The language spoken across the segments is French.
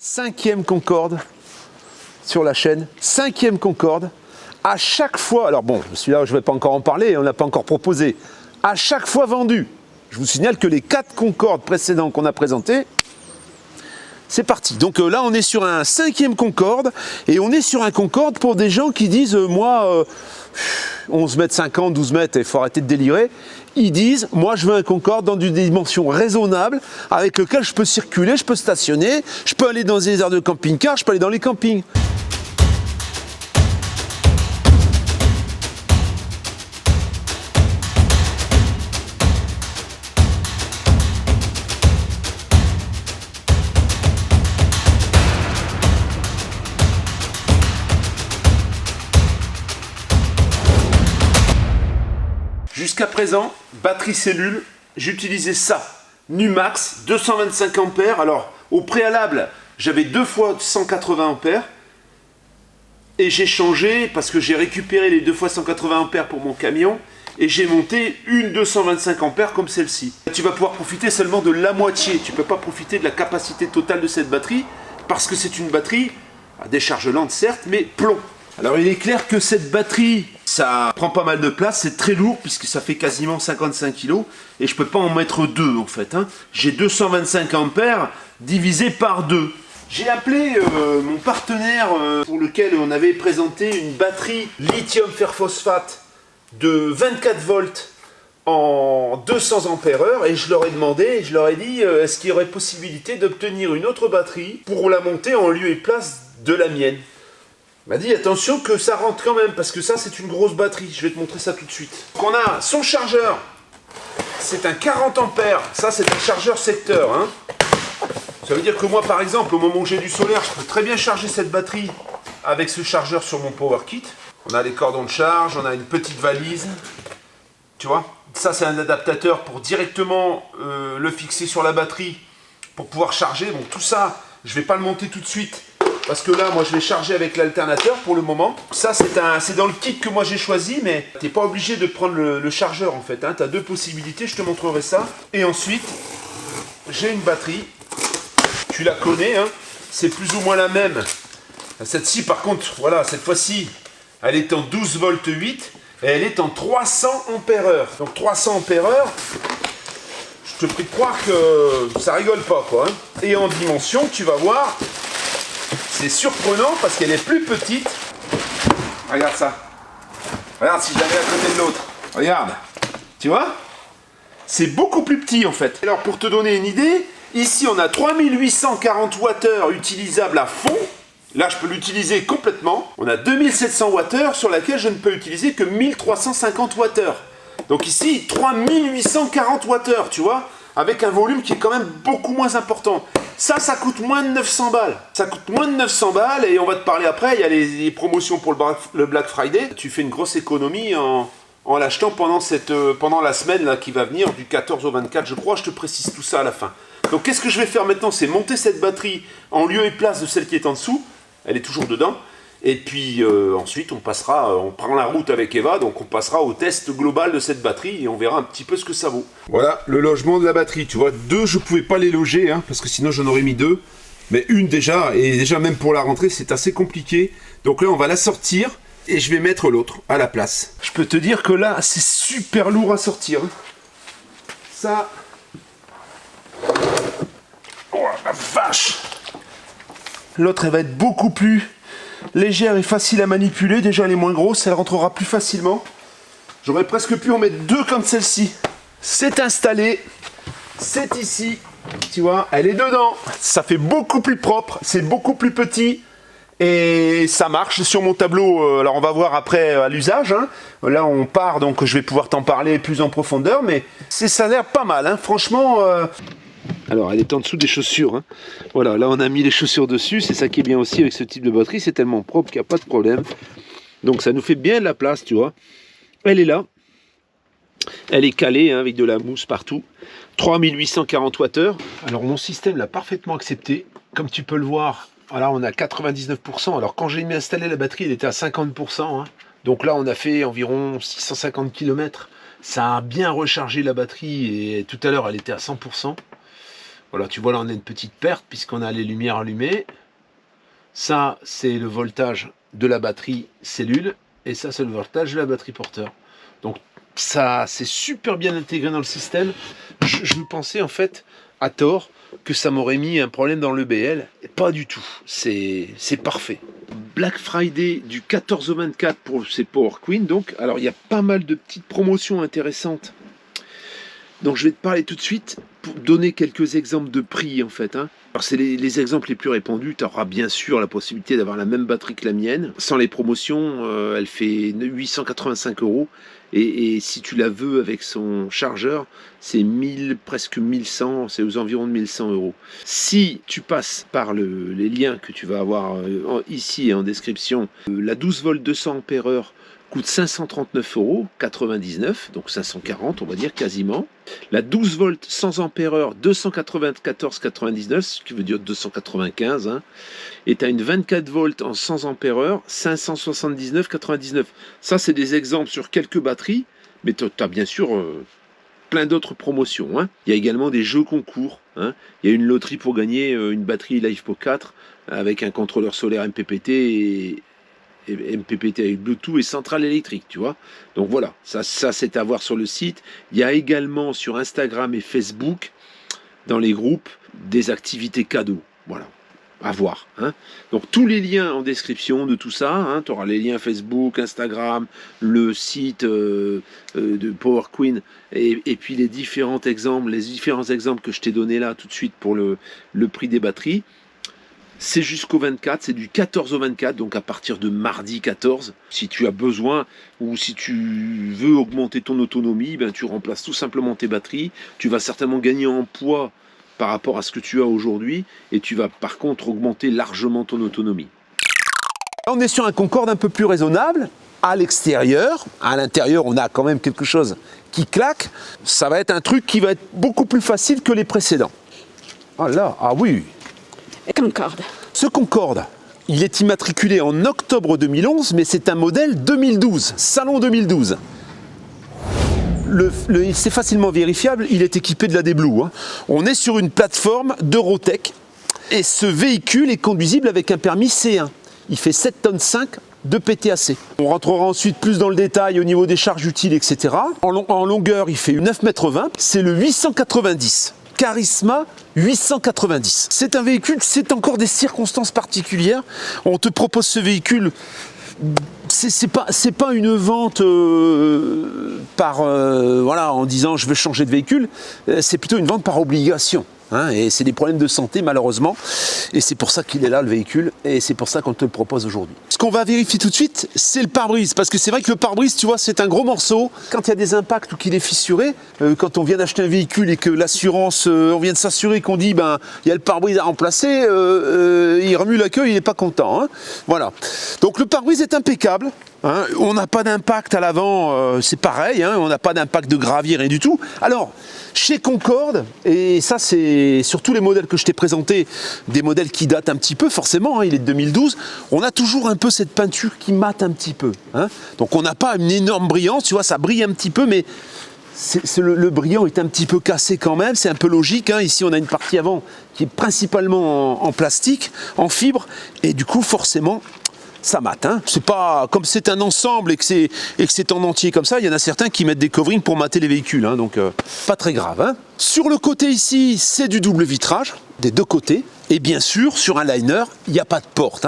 5e Concorde sur la chaîne, 5e Concorde. À chaque fois, alors bon, celui-là je ne vais pas encore en parler, on ne l'a pas encore proposé, à chaque fois vendu. Je vous signale que les 4 Concordes précédents qu'on a présentés, c'est parti. Donc là on est sur un 5e Concorde et on est sur un Concorde pour des gens qui disent moi 11 mètres 50, 12 mètres, il faut arrêter de délirer. Ils disent moi je veux un Concorde dans une dimension raisonnable avec lequel je peux circuler, je peux stationner, je peux aller dans des aires de camping-car, je peux aller dans les campings. Jusqu'à présent, batterie cellule, j'utilisais ça, Numax, 225 ampères. Alors, au préalable, j'avais 2 fois 180 ampères. Et j'ai changé parce que j'ai récupéré les 2 fois 180 ampères pour mon camion. Et j'ai monté une 225 ampères comme celle-ci. Tu vas pouvoir profiter seulement de la moitié. Tu ne peux pas profiter de la capacité totale de cette batterie. Parce que c'est une batterie à décharge lente certes, mais plomb. Alors il est clair que cette batterie, ça prend pas mal de place, c'est très lourd puisque ça fait quasiment 55 kg et je peux pas en mettre 2 en fait. Hein. J'ai 225 ampères divisé par 2. J'ai appelé mon partenaire pour lequel on avait présenté une batterie lithium fer phosphate de 24 volts en 200 ampères heure et je leur ai demandé, je leur ai dit est-ce qu'il y aurait possibilité d'obtenir une autre batterie pour la monter en lieu et place de la mienne. Il m'a dit attention que ça rentre quand même parce que ça c'est une grosse batterie, je vais te montrer ça tout de suite. Donc on a son chargeur, c'est un 40 ampères, ça c'est un chargeur secteur. Hein. Ça veut dire que moi par exemple au moment où j'ai du solaire, je peux très bien charger cette batterie avec ce chargeur sur mon power kit. On a les cordons de charge, on a une petite valise, tu vois. Ça c'est un adaptateur pour directement le fixer sur la batterie pour pouvoir charger. Bon tout ça, je ne vais pas le monter tout de suite. Parce que là, moi, je vais charger avec l'alternateur pour le moment. Ça, c'est dans le kit que moi j'ai choisi, mais tu n'es pas obligé de prendre le chargeur en fait. Hein. Tu as 2 possibilités, je te montrerai ça. Et ensuite, j'ai une batterie. Tu la connais, hein. C'est plus ou moins la même. Cette-ci, par contre, voilà, cette fois-ci, elle est en 12 volts 8 et elle est en 300 ampères heure. Donc 300 ampères heure, je te prie de croire que ça rigole pas, quoi. Hein. Et en dimension, tu vas voir. C'est surprenant parce qu'elle est plus petite. Regarde ça. Regarde si je la mets à côté de l'autre. Regarde. Tu vois? C'est beaucoup plus petit en fait. Alors pour te donner une idée, ici on a 3840 Wh utilisables à fond. Là je peux l'utiliser complètement. On a 2700 Wh sur laquelle je ne peux utiliser que 1350 Wh. Donc ici 3840 Wh, tu vois? Avec un volume qui est quand même beaucoup moins important. Ça coûte moins de 900 balles. Ça coûte moins de 900 balles et on va te parler après. Il y a les promotions pour le Black Friday. Tu fais une grosse économie en l'achetant pendant la semaine là, qui va venir, du 14 au 24, je crois. Je te précise tout ça à la fin. Donc qu'est-ce que je vais faire maintenant? C'est monter cette batterie en lieu et place de celle qui est en dessous. Elle est toujours dedans. Et puis ensuite, on prend la route avec Eva, donc on passera au test global de cette batterie et on verra un petit peu ce que ça vaut. Voilà le logement de la batterie. Tu vois, 2, je ne pouvais pas les loger, hein, parce que sinon j'en aurais mis 2. Mais une déjà, et déjà même pour la rentrée, c'est assez compliqué. Donc là, on va la sortir et je vais mettre l'autre à la place. Je peux te dire que là, c'est super lourd à sortir. Hein. Ça... Oh la vache! L'autre, elle va être beaucoup plus... légère et facile à manipuler, déjà elle est moins grosse, elle rentrera plus facilement. J'aurais presque pu en mettre 2 comme celle-ci. C'est installé, c'est ici, tu vois, elle est dedans. Ça fait beaucoup plus propre, c'est beaucoup plus petit et ça marche sur mon tableau. Alors on va voir après à l'usage. Hein. Là on part, donc je vais pouvoir t'en parler plus en profondeur, mais ça a l'air pas mal, hein. Franchement... Alors, elle est en dessous des chaussures. Hein. Voilà, là, on a mis les chaussures dessus. C'est ça qui est bien aussi avec ce type de batterie. C'est tellement propre qu'il n'y a pas de problème. Donc, ça nous fait bien de la place, tu vois. Elle est là. Elle est calée hein, avec de la mousse partout. 3840 Wh. Alors, mon système l'a parfaitement accepté. Comme tu peux le voir, là, on a 99%. Alors, quand j'ai mis installé la batterie, elle était à 50%. Hein. Donc là, on a fait environ 650 km. Ça a bien rechargé la batterie. Et tout à l'heure, elle était à 100%. Voilà, tu vois là on a une petite perte puisqu'on a les lumières allumées. Ça c'est le voltage de la batterie cellule et ça c'est le voltage de la batterie porteur. Donc ça c'est super bien intégré dans le système. Je pensais en fait à tort que ça m'aurait mis un problème dans l'EBL. Pas du tout, c'est parfait. Black Friday du 14 au 24 pour ces Power Queen. Donc, alors il y a pas mal de petites promotions intéressantes. Donc je vais te parler tout de suite pour donner quelques exemples de prix en fait. Alors c'est les exemples les plus répandus. Tu auras bien sûr la possibilité d'avoir la même batterie que la mienne. Sans les promotions, elle fait 885 €. Et si tu la veux avec son chargeur, c'est presque 1100, c'est aux environs de 1100 €. Si tu passes par les liens que tu vas avoir ici et en description, la 12 volts 200 Ah coûte 539,99 €, donc 540 on va dire quasiment. La 12 volts 100 Ah 294,99 €, ce qui veut dire 295, et tu as une 24 volts en 100 Ah 579,99 €. Ça c'est des exemples sur quelques batteries, mais tu as bien sûr plein d'autres promotions. Il y a également des jeux concours. Il y a une loterie pour gagner une batterie LiFePO 4 avec un contrôleur solaire MPPT et MPPT avec Bluetooth et centrale électrique, tu vois. Donc voilà, ça c'est à voir sur le site. Il y a également sur Instagram et Facebook, dans les groupes, des activités cadeaux. Voilà, à voir. Donc tous les liens en description de tout ça, tu auras les liens Facebook, Instagram, le site de Power Queen, et puis les différents exemples que je t'ai donnés là tout de suite pour le prix des batteries. C'est jusqu'au 24, c'est du 14 au 24, donc à partir de mardi 14. Si tu as besoin ou si tu veux augmenter ton autonomie, tu remplaces tout simplement tes batteries. Tu vas certainement gagner en poids par rapport à ce que tu as aujourd'hui et tu vas par contre augmenter largement ton autonomie. On est sur un Concorde un peu plus raisonnable à l'extérieur. À l'intérieur, on a quand même quelque chose qui claque. Ça va être un truc qui va être beaucoup plus facile que les précédents. Ah là, ah oui. Concorde. Ce Concorde, il est immatriculé en octobre 2011, mais c'est un modèle 2012, salon 2012. C'est facilement vérifiable, il est équipé de la D-Blue. On est sur une plateforme d'Eurotech et ce véhicule est conduisible avec un permis C1. Il fait 7,5 tonnes de PTAC. On rentrera ensuite plus dans le détail au niveau des charges utiles, etc. En longueur, il fait 9,20 m. C'est le 890. Charisma 890. C'est un véhicule, c'est encore des circonstances particulières. On te propose ce véhicule, c'est pas une vente en disant je veux changer de véhicule. C'est plutôt une vente par obligation. Et c'est des problèmes de santé malheureusement, et c'est pour ça qu'il est là le véhicule, et c'est pour ça qu'on te le propose aujourd'hui. Ce qu'on va vérifier tout de suite, c'est le pare-brise, parce que c'est vrai que le pare-brise, tu vois, c'est un gros morceau. Quand il y a des impacts ou qu'il est fissuré, quand on vient d'acheter un véhicule et que l'assurance, on vient de s'assurer qu'on dit il y a le pare-brise à remplacer, il remue la queue, il n'est pas content. Voilà. Donc le pare-brise est impeccable. On n'a pas d'impact à l'avant, c'est pareil, on n'a pas d'impact de gravier, rien du tout. Alors, chez Concorde, et ça c'est sur tous les modèles que je t'ai présentés, des modèles qui datent un petit peu forcément, il est de 2012, on a toujours un peu cette peinture qui mate un petit peu. Donc on n'a pas une énorme brillance, tu vois, ça brille un petit peu, mais le brillant est un petit peu cassé quand même, c'est un peu logique. Ici on a une partie avant qui est principalement en plastique, en fibre, et du coup forcément, ça mate. C'est pas comme c'est un ensemble et que c'est en entier comme ça. Il y en a certains qui mettent des coverings pour mater les véhicules, donc pas très grave. Sur le côté ici, c'est du double vitrage des deux côtés, et bien sûr sur un liner, il n'y a pas de porte.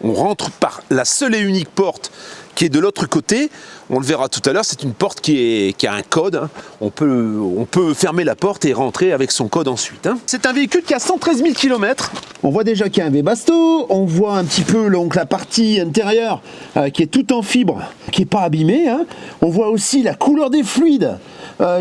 On rentre par la seule et unique porte qui est de l'autre côté. On le verra tout à l'heure, c'est une porte qui a un code. On peut fermer la porte et rentrer avec son code ensuite. C'est un véhicule qui a 113 000 km. On voit déjà qu'il y a un Webasto. On voit un petit peu donc, la partie intérieure qui est toute en fibre, qui n'est pas abîmée. On voit aussi la couleur des fluides.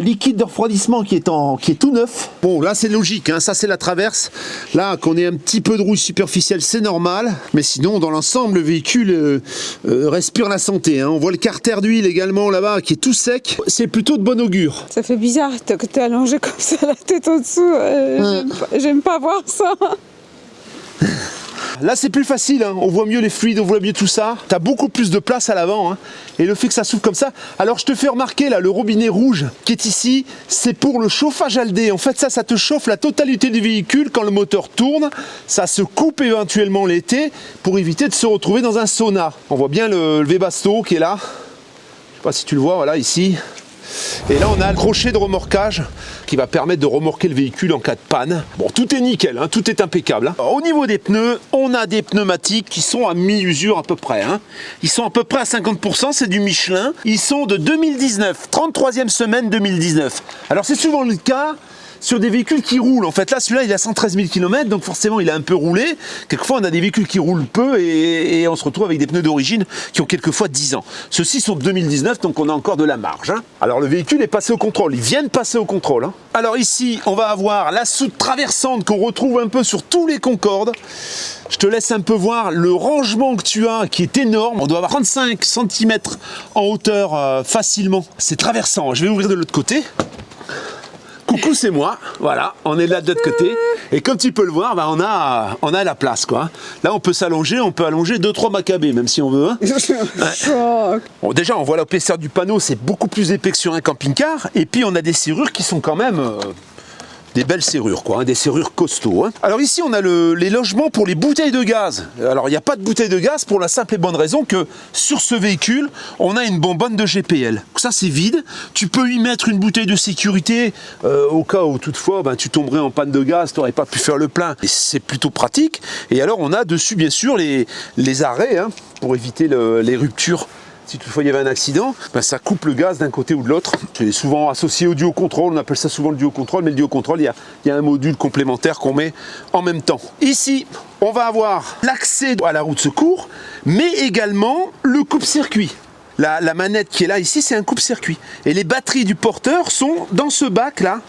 Liquide de refroidissement qui est tout neuf. Bon, là c'est logique, ça c'est la traverse. Là, qu'on ait un petit peu de rouille superficielle, c'est normal. Mais sinon, dans l'ensemble, le véhicule respire la santé. On voit le carter d'huile également là-bas qui est tout sec. C'est plutôt de bon augure. Ça fait bizarre que tu es allongé comme ça, la tête au-dessous. J'aime pas voir ça. Là c'est plus facile, hein. On voit mieux les fluides, on voit mieux tout ça. T'as beaucoup plus de place à l'avant, hein. Et le fait que ça s'ouvre comme ça. Alors je te fais remarquer là, le robinet rouge qui est ici, c'est pour le chauffage Aldé. En fait ça te chauffe la totalité du véhicule quand le moteur tourne. Ça se coupe éventuellement l'été pour éviter de se retrouver dans un sauna. On voit bien le Webasto qui est là. Je sais pas si tu le vois, voilà ici. Et là on a le crochet de remorquage qui va permettre de remorquer le véhicule en cas de panne. Bon, tout est nickel, hein, tout est impeccable. Hein. Alors, au niveau des pneus, on a des pneumatiques qui sont à mi-usure à peu près. Hein. Ils sont à peu près à 50%, c'est du Michelin. Ils sont de 2019, 33e semaine 2019. Alors c'est souvent le cas sur des véhicules qui roulent. En fait, là, celui-là, il a 113 000 km, donc forcément, il a un peu roulé. Quelquefois, on a des véhicules qui roulent peu et on se retrouve avec des pneus d'origine qui ont quelquefois 10 ans. Ceux-ci sont de 2019, donc on a encore de la marge. Hein. Alors, le véhicule est passé au contrôle. Ils viennent passer au contrôle. Hein. Alors ici, on va avoir la soute traversante qu'on retrouve un peu sur tous les Concorde. Je te laisse un peu voir le rangement que tu as, qui est énorme. On doit avoir 35 cm en hauteur facilement. C'est traversant. Je vais ouvrir de l'autre côté. Coucou, c'est moi, voilà, on est là de l'autre côté, et comme tu peux le voir, bah on a la place, quoi. Là, on peut s'allonger, on peut allonger 2-3 macabées, même si on veut. Hein. Ouais. Bon, déjà, on voit l'épaisseur du panneau, c'est beaucoup plus épais que sur un camping-car, et puis on a des serrures qui sont quand même des belles serrures, quoi, hein, des serrures costauds. Hein. Alors ici, on a les logements pour les bouteilles de gaz. Alors, il n'y a pas de bouteille de gaz pour la simple et bonne raison que sur ce véhicule, on a une bonbonne de GPL. Ça, c'est vide. Tu peux y mettre une bouteille de sécurité au cas où, toutefois, ben, tu tomberais en panne de gaz, tu n'aurais pas pu faire le plein. Et c'est plutôt pratique. Et alors, on a dessus, bien sûr, les arrêts hein, pour éviter les ruptures. Si toutefois il y avait un accident, ben ça coupe le gaz d'un côté ou de l'autre. C'est souvent associé au duo contrôle, on appelle ça souvent le duo contrôle, mais le duo contrôle, il y a un module complémentaire qu'on met en même temps. Ici, on va avoir l'accès à la roue de secours, mais également le coupe-circuit. La manette qui est là ici, c'est un coupe-circuit. Et les batteries du porteur sont dans ce bac là.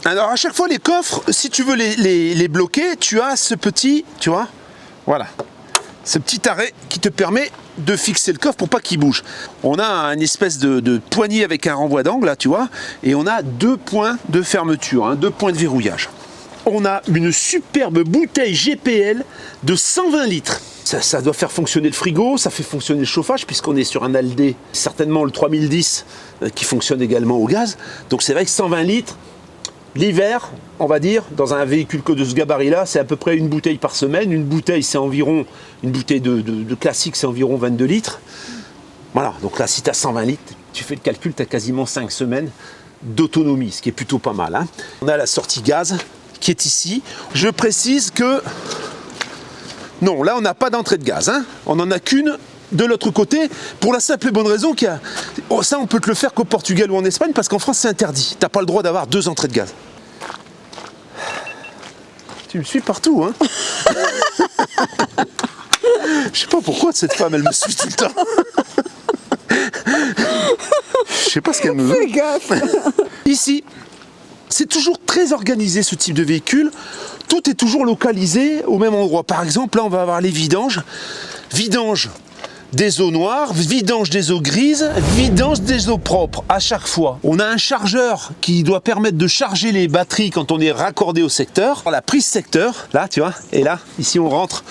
Alors à chaque fois les coffres, si tu veux les bloquer, tu as ce petit, tu vois, voilà. Ce petit arrêt qui te permet de fixer le coffre pour pas qu'il bouge. On a une espèce de poignée avec un renvoi d'angle, là, tu vois, et on a 2 points de fermeture, hein, 2 points de verrouillage. On a une superbe bouteille GPL de 120 litres. Ça doit faire fonctionner le frigo, ça fait fonctionner le chauffage, puisqu'on est sur un Aldé, certainement le 3010, qui fonctionne également au gaz. Donc c'est vrai que 120 litres, l'hiver, on va dire, dans un véhicule que de ce gabarit-là, c'est à peu près une bouteille par semaine. Une bouteille, c'est environ, une bouteille de classique, c'est environ 22 litres. Voilà, donc là, si tu as 120 litres, tu fais le calcul, tu as quasiment 5 semaines d'autonomie, ce qui est plutôt pas mal. Hein. On a la sortie gaz qui est ici. Je précise que... Non, là, on n'a pas d'entrée de gaz. Hein. On n'en a qu'une de l'autre côté, pour la simple et bonne raison qu'il y a... Oh, ça, on peut te le faire qu'au Portugal ou en Espagne, parce qu'en France, c'est interdit. Tu n'as pas le droit d'avoir 2 entrées de gaz. Tu me suis partout, hein. Je sais pas pourquoi cette femme, elle me suit tout le temps. Je sais pas ce qu'elle me veut. Fais gaffe. Ici, c'est toujours très organisé ce type de véhicule. Tout est toujours localisé au même endroit. Par exemple, là, on va avoir les vidanges. Vidange des eaux noires, vidange des eaux grises, vidange des eaux propres à chaque fois. On a un chargeur qui doit permettre de charger les batteries quand on est raccordé au secteur. La prise secteur, là tu vois, et là, ici on rentre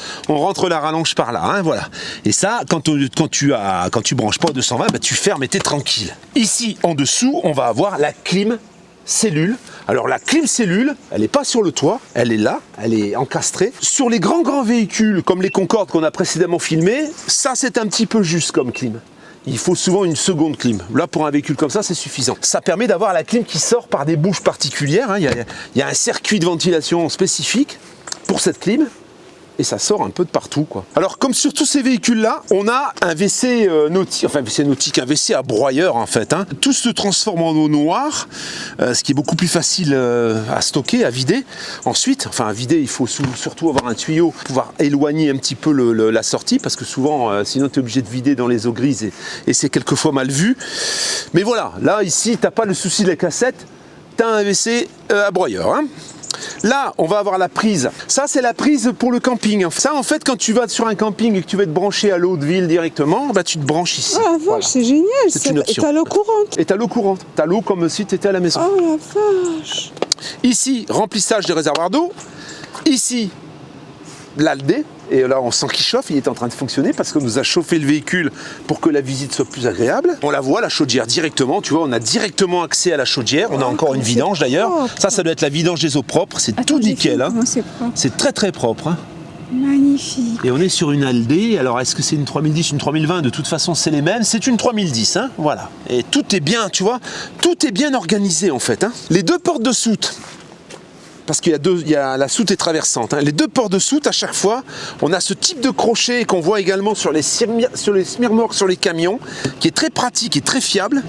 la rallonge par là, hein, voilà. Et ça, quand tu branches pas au 220, bah, tu fermes et t'es tranquille. Ici, en dessous, on va avoir la clim cellule. Alors la clim cellule, elle n'est pas sur le toit, elle est là, elle est encastrée. Sur les grands véhicules, comme les Concorde qu'on a précédemment filmés, ça c'est un petit peu juste comme clim. Il faut souvent une seconde clim. Là, pour un véhicule comme ça, c'est suffisant. Ça permet d'avoir la clim qui sort par des bouches particulières. Hein. Il y a un circuit de ventilation spécifique pour cette clim. Et ça sort un peu de partout, quoi. Alors, comme sur tous ces véhicules-là, on a un WC nautique, enfin un WC nautique, un WC à broyeur en fait. Hein. Tout se transforme en eau noire, ce qui est beaucoup plus facile à stocker, à vider. Ensuite, enfin à vider, il faut surtout avoir un tuyau pour pouvoir éloigner un petit peu la sortie, parce que souvent, sinon tu es obligé de vider dans les eaux grises et c'est quelquefois mal vu. Mais voilà, là ici, t'as pas le souci de la cassette, tu as un WC à broyeur. Hein. Là, on va avoir la prise. Ça, c'est la prise pour le camping. Ça, en fait, quand tu vas sur un camping et que tu veux te brancher à l'eau de ville directement, bah, tu te branches ici. Ah, vache, voilà. C'est génial. C'est une option. Et t'as l'eau courante. Et t'as l'eau courante. T'as l'eau comme si tu étais à la maison. Oh la vache. Ici, remplissage des réservoirs d'eau. Ici, l'Aldé. Et là, on sent qu'il chauffe, il est en train de fonctionner parce qu'on nous a chauffé le véhicule pour que la visite soit plus agréable. On la voit, la chaudière, directement. Tu vois, on a directement accès à la chaudière. On a encore une vidange d'ailleurs. Ça doit être la vidange des eaux propres. C'est tout nickel. Hein. C'est très très propre. Hein. Magnifique. Et on est sur une Aldé. Alors, est-ce que c'est une 3010, une 3020? De toute façon, c'est les mêmes. C'est une 3010. Hein. Voilà. Et tout est bien, tu vois. Tout est bien organisé en fait. Hein. Les deux portes de soute. Parce qu'il y a la soute est traversante. Hein. Les deux ports de soute, à chaque fois, on a ce type de crochet qu'on voit également sur les smirmorques, sur les camions, qui est très pratique et très fiable.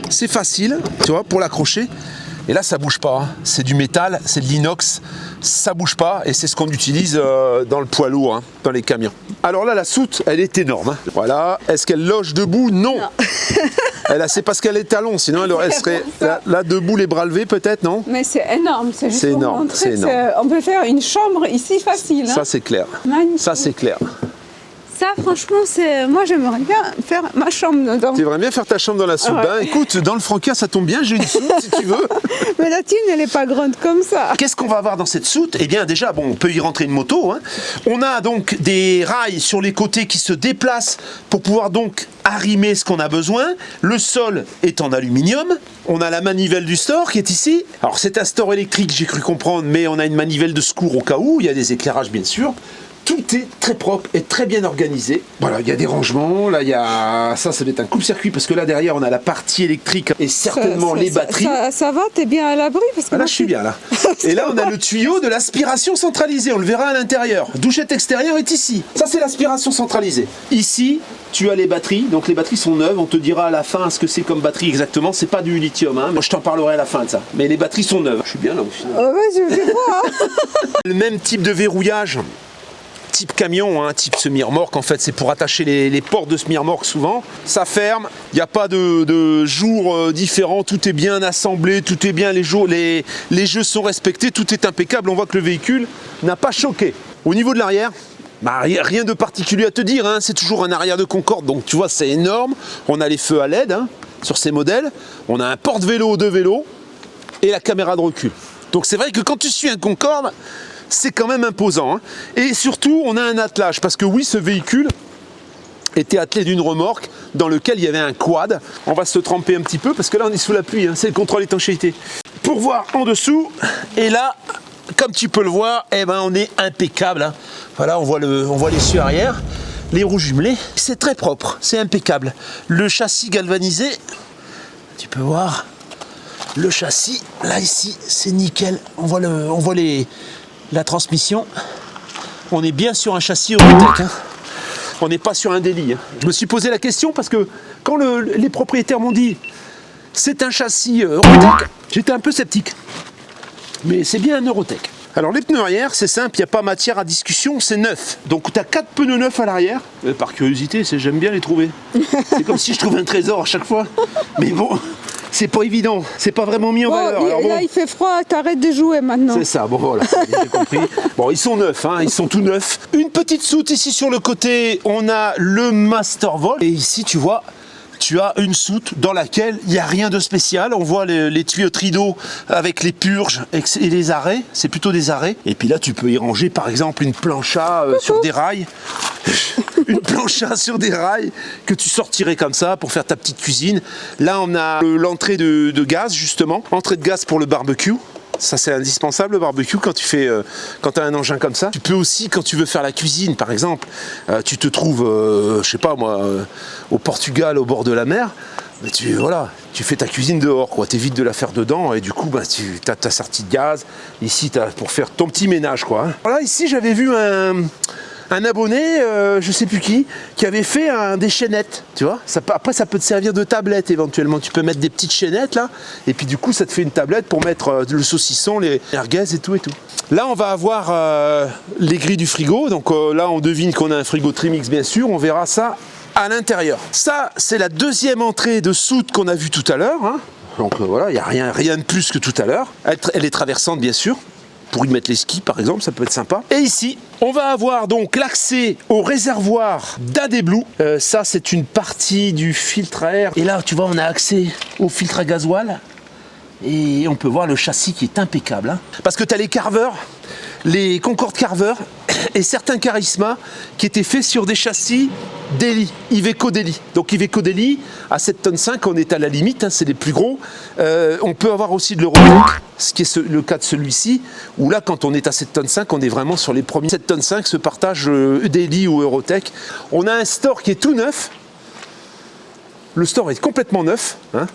C'est facile, tu vois, pour l'accrocher. Et là, ça bouge pas. Hein. C'est du métal, c'est de l'inox, ça bouge pas. Et c'est ce qu'on utilise dans le poids lourd, hein, dans les camions. Alors là, la soute, elle est énorme. Hein. Voilà. Est-ce qu'elle loge debout? Non. C'est parce qu'elle est talon, sinon elle serait là debout, les bras levés peut-être, non? Mais c'est énorme, c'est juste pour énorme, montrer c'est énorme. on peut faire une chambre ici facile. Hein. Ça c'est clair. Magnifique. Ça c'est clair. Ça franchement, moi j'aimerais bien faire ma chambre dedans. Tu aimerais bien faire ta chambre dans la soute. Ouais. Ben, écoute, dans le Franca, ça tombe bien, j'ai une soute si tu veux. Mais la tienne, elle n'est pas grande comme ça. Qu'est-ce qu'on va avoir dans cette soute? Eh bien déjà, on peut y rentrer une moto. Hein. On a donc des rails sur les côtés qui se déplacent pour pouvoir donc arrimer ce qu'on a besoin. Le sol est en aluminium. On a la manivelle du store qui est ici. Alors c'est un store électrique, j'ai cru comprendre, mais on a une manivelle de secours au cas où. Il y a des éclairages bien sûr. Tout est très propre et très bien organisé. Voilà, il y a des rangements. Là, il y a ça doit être un coupe-circuit parce que là derrière, on a la partie électrique et certainement les batteries. Ça va, t'es bien à l'abri parce que là, je suis bien là. Et là, on a le tuyau de l'aspiration centralisée. On le verra à l'intérieur. Douchette extérieure est ici. Ça, c'est l'aspiration centralisée. Ici, tu as les batteries. Donc les batteries sont neuves. On te dira à la fin ce que c'est comme batterie exactement. C'est pas du lithium. Hein. Moi, je t'en parlerai à la fin de ça. Mais les batteries sont neuves. Je suis bien là au final. Oh, ouais, je vois. Le même type de verrouillage. Type camion, hein, type semi-remorque, en fait c'est pour attacher les portes de semi-remorque souvent. Ça ferme, il n'y a pas de jours différents, tout est bien assemblé, tout est bien, les jeux sont respectés, tout est impeccable. On voit que le véhicule n'a pas choqué. Au niveau de l'arrière, rien de particulier à te dire, hein, c'est toujours un arrière de Concorde, donc tu vois c'est énorme. On a les feux à LED hein, sur ces modèles, on a un porte-vélo, deux vélos et la caméra de recul. Donc c'est vrai que quand tu suis un Concorde, c'est quand même imposant. Hein. Et surtout, on a un attelage. Parce que oui, ce véhicule était attelé d'une remorque dans lequel il y avait un quad. On va se tremper un petit peu parce que là, on est sous la pluie. Hein. C'est le contrôle étanchéité. Pour voir en dessous. Et là, comme tu peux le voir, on est impeccable. Hein. Voilà, on voit l'essieu arrière. Les roues jumelées. C'est très propre. C'est impeccable. Le châssis galvanisé. Tu peux voir. Le châssis, là, ici, c'est nickel. On voit la transmission, on est bien sur un châssis Eurotech, hein. On n'est pas sur un délit. Hein. Je me suis posé la question parce que quand les propriétaires m'ont dit c'est un châssis Eurotech, j'étais un peu sceptique. Mais c'est bien un Eurotech. Alors les pneus arrière, c'est simple, il n'y a pas matière à discussion, c'est neuf. Donc tu as 4 pneus neufs à l'arrière. Par curiosité, j'aime bien les trouver. C'est comme si je trouvais un trésor à chaque fois. Mais bon, c'est pas évident, c'est pas vraiment mis en valeur. Alors, là il fait froid, t'arrêtes de jouer maintenant. C'est ça, bon voilà, j'ai compris. Bon, ils sont neufs, hein, ils sont tout neufs. Une petite soute ici sur le côté, on a le Master Volt. Et ici, tu vois, tu as une soute dans laquelle il n'y a rien de spécial. On voit les tuyauteries d'eau avec les purges et les arrêts. C'est plutôt des arrêts. Et puis là, tu peux y ranger par exemple une plancha sur des rails. Une plancha sur des rails que tu sortirais comme ça pour faire ta petite cuisine. Là, on a l'entrée de gaz justement. Entrée de gaz pour le barbecue. Ça c'est indispensable le barbecue quand tu as un engin comme ça. Tu peux aussi quand tu veux faire la cuisine par exemple, tu te trouves, je sais pas moi, au Portugal au bord de la mer, mais tu fais ta cuisine dehors quoi, t'évites de la faire dedans et du coup tu as ta sortie de gaz, ici pour faire ton petit ménage quoi. Hein. Voilà ici j'avais vu un abonné, je sais plus qui avait fait des chaînettes, tu vois. Après, ça peut te servir de tablette éventuellement. Tu peux mettre des petites chaînettes là, et puis du coup, ça te fait une tablette pour mettre le saucisson, les merguez et tout et tout. Là, on va avoir les grilles du frigo. Donc là, on devine qu'on a un frigo Trimix, bien sûr. On verra ça à l'intérieur. Ça, c'est la deuxième entrée de soute qu'on a vue tout à l'heure. Hein. Donc voilà, il n'y a rien de plus que tout à l'heure. Elle est traversante, bien sûr. Pour y mettre les skis par exemple, ça peut être sympa. Et ici, on va avoir donc l'accès au réservoir d'AD Blue. Ça, c'est une partie du filtre à air. Et là, tu vois, on a accès au filtre à gasoil. Et on peut voir le châssis qui est impeccable. Hein. Parce que tu as les carveurs, les Concorde Carver, et certains Charisma qui étaient faits sur des châssis Daily, Iveco Daily. Donc Iveco Daily, à 7,5 tonnes, on est à la limite, hein, c'est les plus gros. On peut avoir aussi de l'Eurotech, ce qui est le cas de celui-ci, où là, quand on est à 7,5 tonnes, on est vraiment sur les premiers 7,5 tonnes, se partagent Daily ou Eurotech. On a un store qui est tout neuf. Le store est complètement neuf, hein.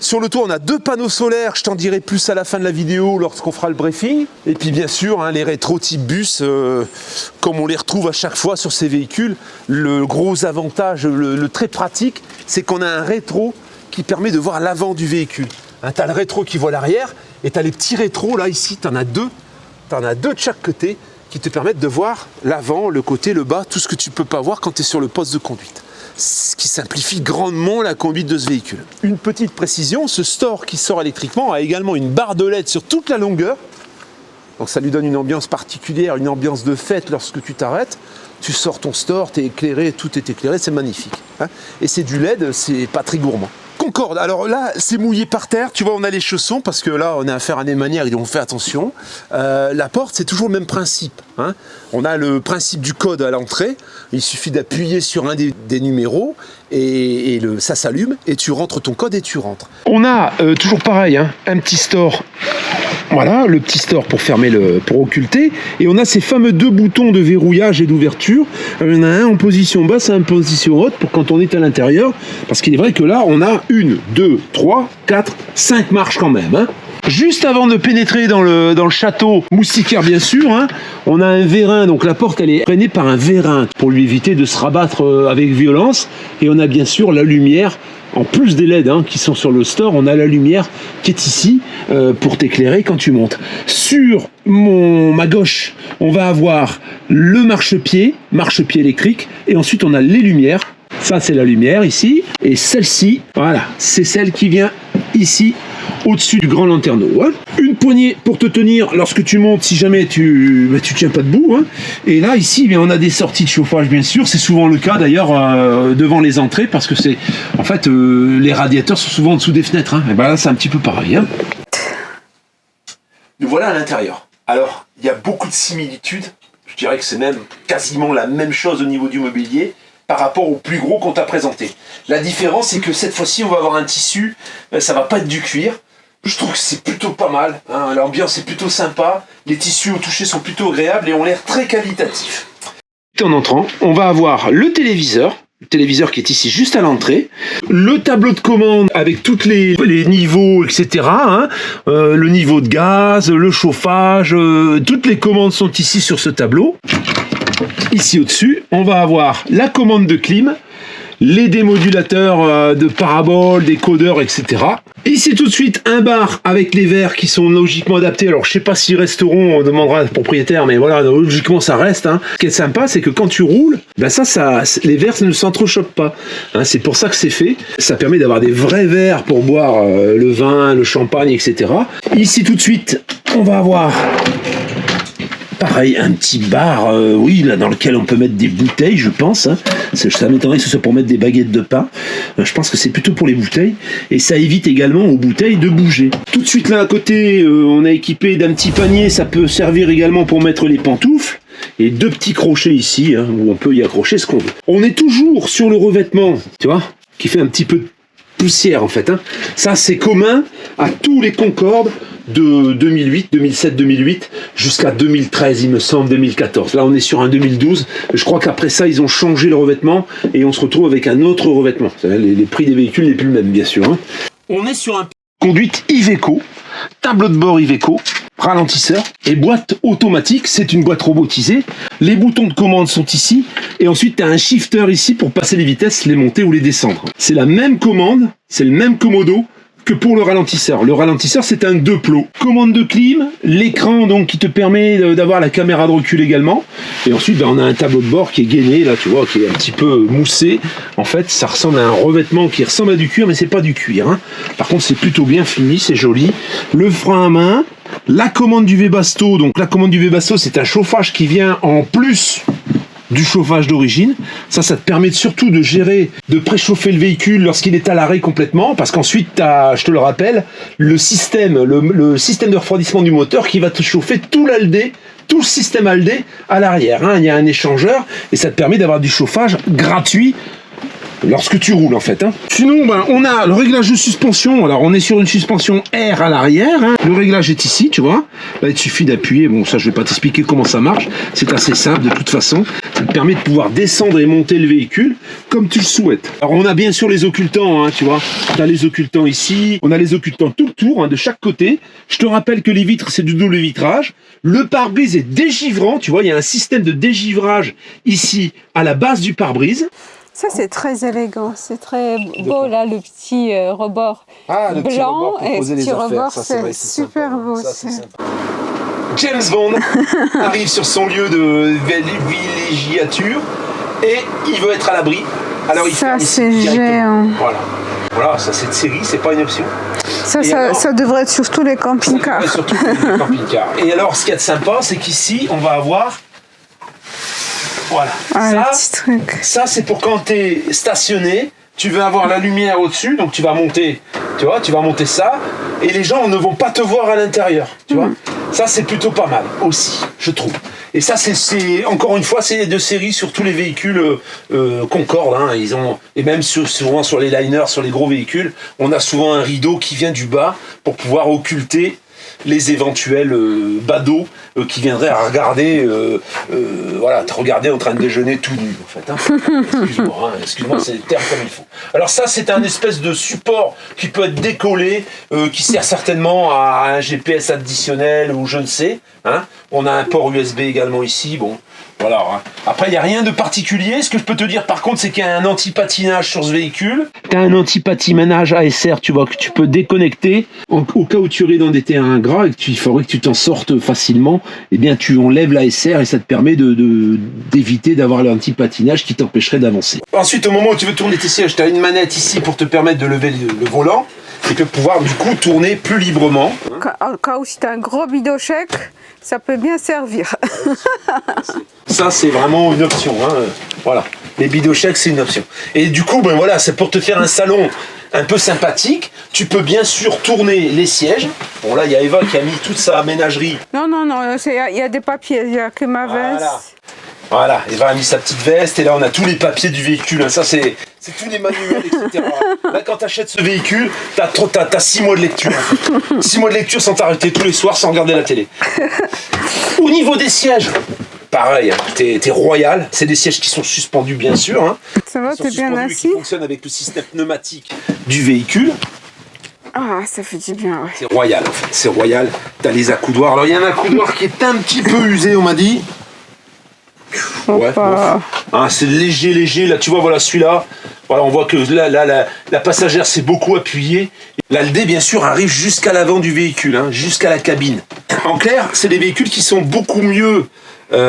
Sur le toit, on a 2 panneaux solaires, je t'en dirai plus à la fin de la vidéo lorsqu'on fera le briefing. Et puis bien sûr, hein, les rétros type bus, comme on les retrouve à chaque fois sur ces véhicules, le gros avantage, le très pratique, c'est qu'on a un rétro qui permet de voir l'avant du véhicule. Hein, tu as le rétro qui voit l'arrière, et tu as les petits rétros, là ici, tu en as 2. Tu en as 2 de chaque côté qui te permettent de voir l'avant, le côté, le bas, tout ce que tu ne peux pas voir quand tu es sur le poste de conduite. Ce qui simplifie grandement la conduite de ce véhicule. Une petite précision, ce store qui sort électriquement a également une barre de LED sur toute la longueur. Donc ça lui donne une ambiance particulière, une ambiance de fête lorsque tu t'arrêtes. Tu sors ton store, tu es éclairé, tout est éclairé, c'est magnifique. Hein, et c'est du LED, c'est pas très gourmand. Concorde, alors là c'est mouillé par terre, tu vois on a les chaussons parce que là on a affaire à des manières et on fait attention. La porte c'est toujours le même principe, hein. On a le principe du code à l'entrée, il suffit d'appuyer sur un des numéros et ça s'allume et tu rentres ton code et tu rentres. On a toujours pareil, hein, un petit store. Voilà, le petit store pour fermer pour occulter. Et on a ces fameux 2 boutons de verrouillage et d'ouverture. Il y en a un en position basse et un en position haute pour quand on est à l'intérieur. Parce qu'il est vrai que là, on a 1, 2, 3, 4, 5 marches quand même. Hein. Juste avant de pénétrer dans le château moustiquaire, bien sûr, hein, on a un vérin. Donc la porte, elle est freinée par un vérin pour lui éviter de se rabattre avec violence. Et on a bien sûr la lumière. En plus des LED qui sont sur le store, on a la lumière qui est ici pour t'éclairer quand tu montes. Sur ma gauche, on va avoir le marchepied électrique, et ensuite on a les lumières. Ça c'est la lumière ici, et celle-ci, voilà, c'est celle qui vient ici au-dessus du grand lanterneau. Hein. Une poignée pour te tenir lorsque tu montes si jamais tu tiens pas debout. Hein. Et là, ici, on a des sorties de chauffage, bien sûr. C'est souvent le cas d'ailleurs devant les entrées parce que c'est en fait les radiateurs sont souvent en dessous des fenêtres. Hein. Et ben là, c'est un petit peu pareil. Hein. Nous voilà à l'intérieur. Alors, il y a beaucoup de similitudes. Je dirais que c'est même quasiment la même chose au niveau du mobilier par rapport au plus gros qu'on t'a présenté. La différence, c'est que cette fois-ci, on va avoir un tissu, ça va pas être du cuir. Je trouve que c'est plutôt pas mal, hein. L'ambiance est plutôt sympa, les tissus au toucher sont plutôt agréables et ont l'air très qualitatifs. En entrant, on va avoir le téléviseur qui est ici juste à l'entrée, le tableau de commande avec tous les niveaux, etc. Hein. Le niveau de gaz, le chauffage, toutes les commandes sont ici sur ce tableau. Ici au-dessus, on va avoir la commande de clim, les démodulateurs de paraboles, des codeurs, etc. Ici tout de suite un bar avec les verres qui sont logiquement adaptés. Alors je sais pas s'ils resteront, on demandera au propriétaire, mais voilà, logiquement ça reste. Hein. Ce qui est sympa, c'est que quand tu roules, ben les verres ne s'entrechoquent pas. Hein, c'est pour ça que c'est fait. Ça permet d'avoir des vrais verres pour boire le vin, le champagne, etc. Ici tout de suite, on va avoir pareil, un petit bar, oui, là, dans lequel on peut mettre des bouteilles, je pense. Hein. Ça m'étonnerait que ce soit pour mettre des baguettes de pain. Je pense que c'est plutôt pour les bouteilles. Et ça évite également aux bouteilles de bouger. Tout de suite, là, à côté, on a équipé d'un petit panier. Ça peut servir également pour mettre les pantoufles. Et 2 petits crochets ici, hein, où on peut y accrocher ce qu'on veut. On est toujours sur le revêtement, tu vois, qui fait un petit peu de poussière, en fait. Hein. Ça, c'est commun à tous les Concorde de 2008, 2007, 2008 jusqu'à 2013, il me semble, 2014. Là, on est sur un 2012. Je crois qu'après ça, ils ont changé le revêtement et on se retrouve avec un autre revêtement. Les prix des véhicules n'est plus le même, bien sûr. Hein. On est sur un conduite Iveco, tableau de bord Iveco, ralentisseur et boîte automatique. C'est une boîte robotisée. Les boutons de commande sont ici et ensuite tu as un shifter ici pour passer les vitesses, les monter ou les descendre. C'est la même commande, c'est le même commodo que pour le ralentisseur. Le ralentisseur, c'est un 2 plots. Commande de clim, l'écran donc qui te permet d'avoir la caméra de recul également. Et ensuite, on a un tableau de bord qui est gainé, là, tu vois, qui est un petit peu moussé. En fait, ça ressemble à un revêtement qui ressemble à du cuir, mais c'est pas du cuir. Hein. Par contre, c'est plutôt bien fini, c'est joli. Le frein à main, la commande du Webasto. Donc, la commande du Webasto, c'est un chauffage qui vient en plus du chauffage d'origine. Ça te permet surtout de gérer, de préchauffer le véhicule lorsqu'il est à l'arrêt complètement, parce qu'ensuite tu as, je te le rappelle, le système de refroidissement du moteur qui va te chauffer tout l'aldé tout le système Halde à l'arrière. Hein. Il y a un échangeur et ça te permet d'avoir du chauffage gratuit lorsque tu roules en fait. Hein. Sinon, on a le réglage de suspension. Alors, on est sur une suspension R à l'arrière. Hein. Le réglage est ici, tu vois. Là, il suffit d'appuyer. Bon, ça, je vais pas t'expliquer comment ça marche. C'est assez simple de toute façon. Ça te permet de pouvoir descendre et monter le véhicule comme tu le souhaites. Alors, on a bien sûr les occultants, hein, tu vois. Tu as les occultants ici. On a les occultants tout le tour, hein, de chaque côté. Je te rappelle que les vitres, c'est du double vitrage. Le pare-brise est dégivrant. Tu vois, il y a un système de dégivrage ici à la base du pare-brise. Ça, c'est très élégant, c'est très beau, là, le petit rebord le petit blanc rebord pour et poser le petit les affaires. rebord, Ça, c'est super sympa. beau. Ça, c'est sympa. James Bond arrive sur son lieu de villégiature et il veut être à l'abri. Alors, il Ça, fait c'est géant. Voilà, ça, c'est de série, c'est pas une option. Ça devrait être sur tous les camping-cars. Surtout les camping-cars. Et alors, ce qu'il y a de sympa, c'est qu'ici, on va avoir... Voilà. Ça, c'est pour quand tu es stationné, tu veux avoir la lumière au-dessus, donc tu vas monter, ça, et les gens ne vont pas te voir à l'intérieur, tu vois. Ça, c'est plutôt pas mal aussi, je trouve. Et ça, c'est encore une fois, c'est de série sur tous les véhicules Concorde. Hein, et même souvent sur les liners, sur les gros véhicules, on a souvent un rideau qui vient du bas pour pouvoir occulter les éventuels badauds qui viendraient à regarder, te regarder en train de déjeuner tout nu, en fait. Hein. Excuse-moi, c'est le terme comme il faut. Alors ça, c'est un espèce de support qui peut être décollé, qui sert certainement à un GPS additionnel ou je ne sais. Hein. On a un port USB également ici, bon. Voilà. Hein. Après, il n'y a rien de particulier. Ce que je peux te dire, par contre, c'est qu'il y a un anti-patinage sur ce véhicule. Tu as un anti-patinage ASR, tu vois, que tu peux déconnecter. Au cas où tu irais dans des terrains gras et qu'il faudrait que tu t'en sortes facilement, eh bien, tu enlèves l'ASR et ça te permet d'éviter d'avoir l'anti-patinage qui t'empêcherait d'avancer. Ensuite, au moment où tu veux tourner tes sièges, tu as une manette ici pour te permettre de lever le volant et de pouvoir, du coup, tourner plus librement. Au cas où si tu as un gros bidochèque, ça peut bien servir. Ça, c'est vraiment une option. Hein. Voilà. Les bidochèques, c'est une option. Et du coup, voilà, c'est pour te faire un salon un peu sympathique. Tu peux bien sûr tourner les sièges. Bon, là, il y a Eva qui a mis toute sa ménagerie. Non, il y a des papiers, il n'y a que ma veste. Voilà, Eva a mis sa petite veste et là on a tous les papiers du véhicule, hein. Ça c'est tous les manuels, etc. Là quand tu achètes ce véhicule, t'as 6 mois de lecture. 6 mois de lecture sans t'arrêter tous les soirs, sans regarder la télé. Au niveau des sièges, pareil, hein, t'es royal, c'est des sièges qui sont suspendus bien sûr. Hein. Ça va, t'es bien assis. Qui fonctionnent avec le système pneumatique du véhicule. Ah, ça fait du bien, ouais. C'est royal en fait, c'est royal. T'as les accoudoirs, alors il y a un accoudoir qui est un petit peu usé on m'a dit. Ouais, c'est léger, là tu vois, voilà celui-là, voilà, on voit que la passagère s'est beaucoup appuyée. L'Halde bien sûr arrive jusqu'à l'avant du véhicule, hein, jusqu'à la cabine. En clair, c'est des véhicules qui sont beaucoup mieux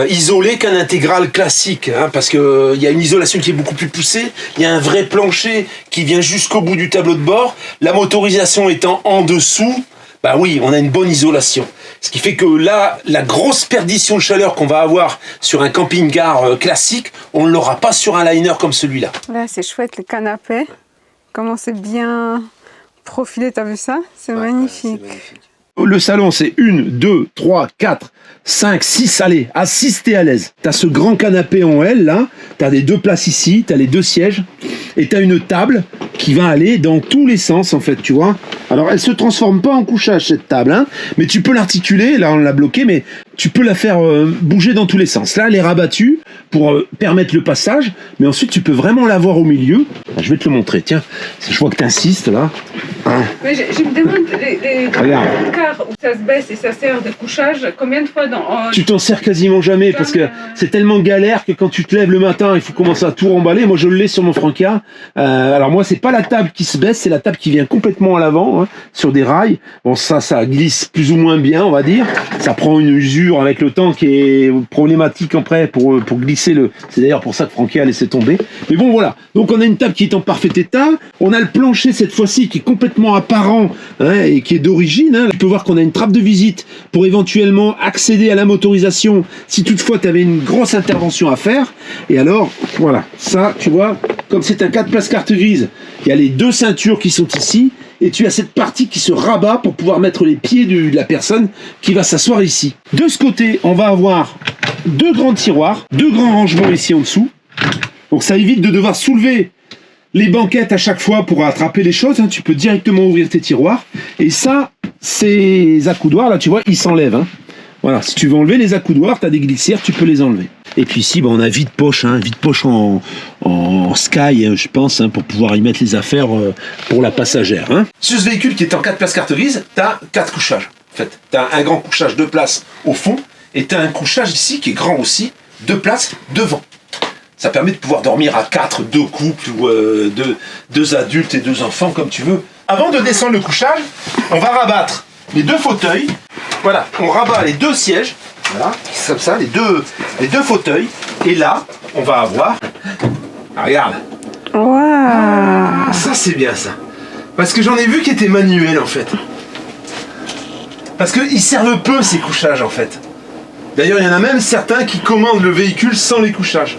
isolés qu'un intégral classique, hein, parce que il y a une isolation qui est beaucoup plus poussée, il y a un vrai plancher qui vient jusqu'au bout du tableau de bord, la motorisation étant en dessous, bah oui, on a une bonne isolation. Ce qui fait que là, la grosse perdition de chaleur qu'on va avoir sur un camping-car classique, on ne l'aura pas sur un liner comme celui-là. Là, c'est chouette, le canapé. Comment c'est bien profilé, t'as vu ça? C'est magnifique. Le salon, c'est 1, 2, 3, 4, 5, 6, allez, à 6, t'es à l'aise. T'as ce grand canapé en L, là, t'as les 2 places ici, t'as les 2 sièges, et t'as une table qui va aller dans tous les sens, en fait, tu vois. Alors, elle se transforme pas en couchage, cette table, hein, mais tu peux l'articuler, là, on l'a bloquée, mais tu peux la faire bouger dans tous les sens. Là, elle est rabattue pour permettre le passage, mais ensuite, tu peux vraiment l'avoir au milieu. Je vais te le montrer, tiens, je vois que t'insistes, là. Hein. Mais je me demande, les cars où ça se baisse et ça sert de couchage, combien de fois dans... Tu t'en sers quasiment jamais parce que c'est tellement galère que quand tu te lèves le matin, il faut commencer à tout remballer. Moi, je l'ai sur mon Franca. Alors moi, c'est pas la table qui se baisse, c'est la table qui vient complètement à l'avant, hein, sur des rails. Bon, ça glisse plus ou moins bien, on va dire. Ça prend une usure avec le temps qui est problématique après pour glisser le... C'est d'ailleurs pour ça que Franca a laissé tomber. Mais bon, voilà. Donc, on a une table qui est en parfait état. On a le plancher, cette fois-ci, qui est complètement apparent, hein, et qui est d'origine. Hein. Tu peux voir qu'on a une trappe de visite pour éventuellement accéder à la motorisation si toutefois tu avais une grosse intervention à faire. Et alors, voilà, ça, tu vois, comme c'est un 4 places carte grise, il y a les 2 ceintures qui sont ici et tu as cette partie qui se rabat pour pouvoir mettre les pieds de la personne qui va s'asseoir ici. De ce côté, on va avoir deux grands tiroirs, deux grands rangements ici en dessous. Donc ça évite de devoir soulever les banquettes à chaque fois pour attraper les choses, hein. Tu peux directement ouvrir tes tiroirs. Et ça, ces accoudoirs là, tu vois, ils s'enlèvent, hein. Voilà, si tu veux enlever les accoudoirs, tu as des glissières, tu peux les enlever. Et puis ici, on a vide-poche, hein, vide-poche en sky, je pense, hein, pour pouvoir y mettre les affaires pour la passagère. Hein. Sur ce véhicule qui est en 4 places carte grise, tu as 4 couchages. En fait, tu as un grand couchage 2 places au fond, et tu as un couchage ici qui est grand aussi, 2 places devant. Ça permet de pouvoir dormir à 4, 2 couples, ou 2 adultes et 2 enfants, comme tu veux. Avant de descendre le couchage, on va rabattre les 2 fauteuils. Voilà, on rabat les 2 sièges. Voilà, comme ça, les deux fauteuils. Et là, on va avoir... Ah, regarde. Wow. Ah, ça, c'est bien, ça. Parce que j'en ai vu qui étaient manuels, en fait. Parce qu'ils servent peu, ces couchages, en fait. D'ailleurs, il y en a même certains qui commandent le véhicule sans les couchages.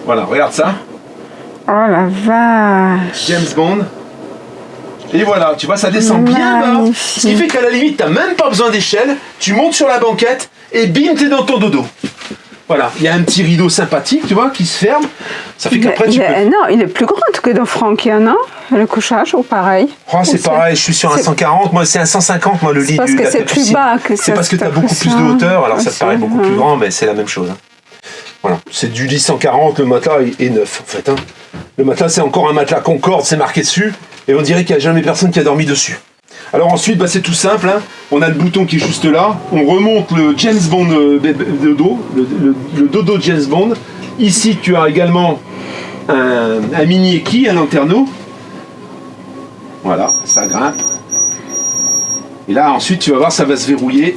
Voilà, regarde ça. Oh la vache. James Bond. Et voilà, tu vois, ça descend bien bas. Ce qui fait qu'à la limite, t'as même pas besoin d'échelle. Tu montes sur la banquette et bim, t'es dans ton dodo. Voilà, il y a un petit rideau sympathique, tu vois, qui se ferme. Ça fait qu'après, tu peux... Non, il est plus grand que dans Frankia, non? Le couchage, ou pareil? Oh, c'est pareil, je suis sur un 140, moi c'est un 150, moi le lit parce du... que c'est plus bas que ça. C'est parce que t'as beaucoup plus de hauteur, alors ça te paraît beaucoup plus grand, mais c'est la même chose. Hein. Voilà, c'est du lit 140, le matelas est neuf, en fait. Hein. Le matelas, c'est encore un matelas Concorde, c'est marqué dessus, et on dirait qu'il n'y a jamais personne qui a dormi dessus. Alors ensuite, bah, c'est tout simple, hein. On a le bouton qui est juste là, on remonte le James Bond dodo, le dodo James Bond. Ici, tu as également un mini équille, un lanterneau. Voilà, ça grimpe. Et là, ensuite, tu vas voir, ça va se verrouiller.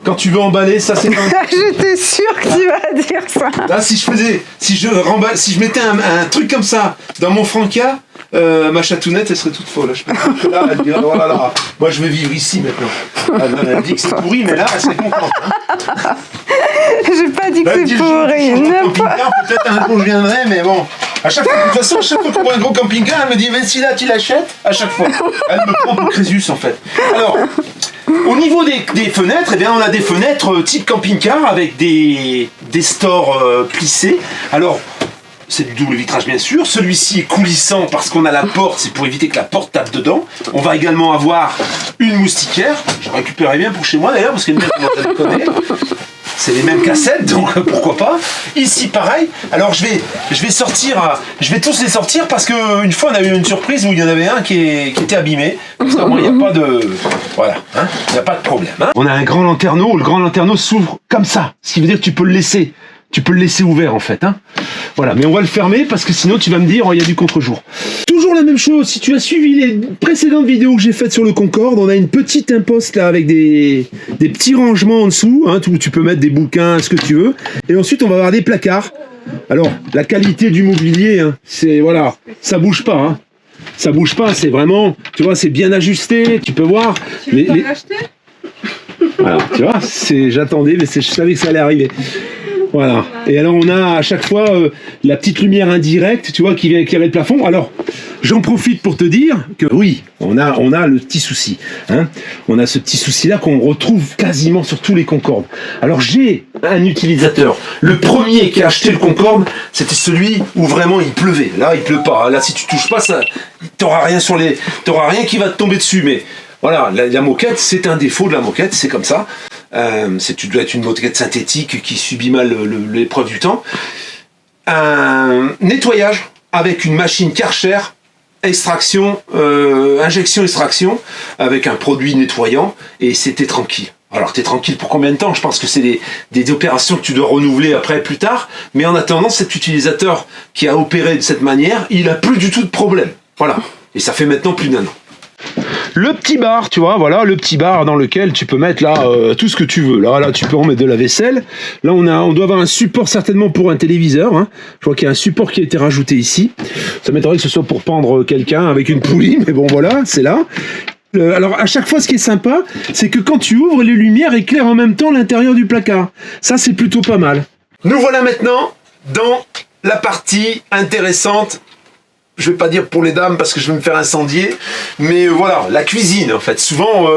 Quand tu veux emballer, ça c'est un... J'étais sûre que tu vas dire ça. Là, si je mettais un truc comme ça dans mon Franca, ma chatounette, elle serait toute folle. Je peux dire que là, elle dirait, oh là là, moi je veux vivre ici maintenant. Elle dit que c'est pourri, mais là, elle serait contente. Hein. J'ai pas dit que c'est pourri. Peut-être un jour je viendrai, mais bon. À chaque fois, de toute façon, à chaque fois qu'on voit un gros camping-car, elle me dit, mais si là tu l'achètes, à chaque fois. Elle me prend pour Crésus en fait. Alors, au niveau des fenêtres, eh bien, on a des fenêtres type camping-car avec des stores plissés. Alors, c'est du double vitrage bien sûr. Celui-ci est coulissant parce qu'on a la porte, c'est pour éviter que la porte tape dedans. On va également avoir une moustiquaire. Je récupérerai bien pour chez moi d'ailleurs parce que je connais. C'est les mêmes cassettes, donc pourquoi pas. Ici, pareil. Alors, je vais sortir, je vais tous les sortir parce qu'une fois, on a eu une surprise où il y en avait un qui était abîmé. Comme ça, moi, il n'y a pas de... Voilà, hein, il n'y a pas de problème. Hein. On a un grand lanterneau. Le grand lanterneau s'ouvre comme ça. Ce qui veut dire que tu peux le laisser. Tu peux le laisser ouvert en fait. Hein. Voilà, mais on va le fermer parce que sinon tu vas me dire oh, il y a du contre-jour. Toujours la même chose, si tu as suivi les précédentes vidéos que j'ai faites sur le Concorde, on a une petite imposte là avec des petits rangements en dessous, hein, où tu peux mettre des bouquins, ce que tu veux. Et ensuite on va avoir des placards. Alors, la qualité du mobilier, hein, c'est voilà, ça bouge pas. Hein. Ça bouge pas, c'est vraiment, tu vois, c'est bien ajusté, tu peux voir. Tu veux pas l'acheter ? Voilà, tu vois, j'attendais, mais je savais que ça allait arriver. Voilà. Et alors on a à chaque fois la petite lumière indirecte, tu vois, qui vient éclairer le plafond. Alors, j'en profite pour te dire que oui, on a le petit souci. Hein. On a ce petit souci-là qu'on retrouve quasiment sur tous les Concordes. Alors j'ai un utilisateur. Le premier qui a acheté le Concorde, c'était celui où vraiment il pleuvait. Là, il pleut pas. Là, si tu touches pas, ça, t'auras rien qui va te tomber dessus. Mais voilà, la moquette, c'est un défaut de la moquette, c'est comme ça. Tu dois être une moquette synthétique qui subit mal l'épreuve du temps. Un nettoyage avec une machine Karcher, injection-extraction, avec un produit nettoyant, et c'était tranquille. Alors t'es tranquille pour combien de temps? Je pense que c'est des opérations que tu dois renouveler après plus tard, mais en attendant, cet utilisateur qui a opéré de cette manière, il a plus du tout de problème. Voilà. Et ça fait maintenant plus d'1 an. Le petit bar, tu vois, voilà, le petit bar dans lequel tu peux mettre là tout ce que tu veux. Là, tu peux en mettre de la vaisselle. Là, on doit avoir un support certainement pour un téléviseur. Hein. Je vois qu'il y a un support qui a été rajouté ici. Ça m'étonnerait que ce soit pour pendre quelqu'un avec une poulie, mais bon, voilà, c'est là. Alors, à chaque fois, ce qui est sympa, c'est que quand tu ouvres, les lumières éclairent en même temps l'intérieur du placard. Ça, c'est plutôt pas mal. Nous voilà maintenant dans la partie intéressante je vais pas dire pour les dames parce que je vais me faire incendier, mais voilà, la cuisine en fait. Souvent,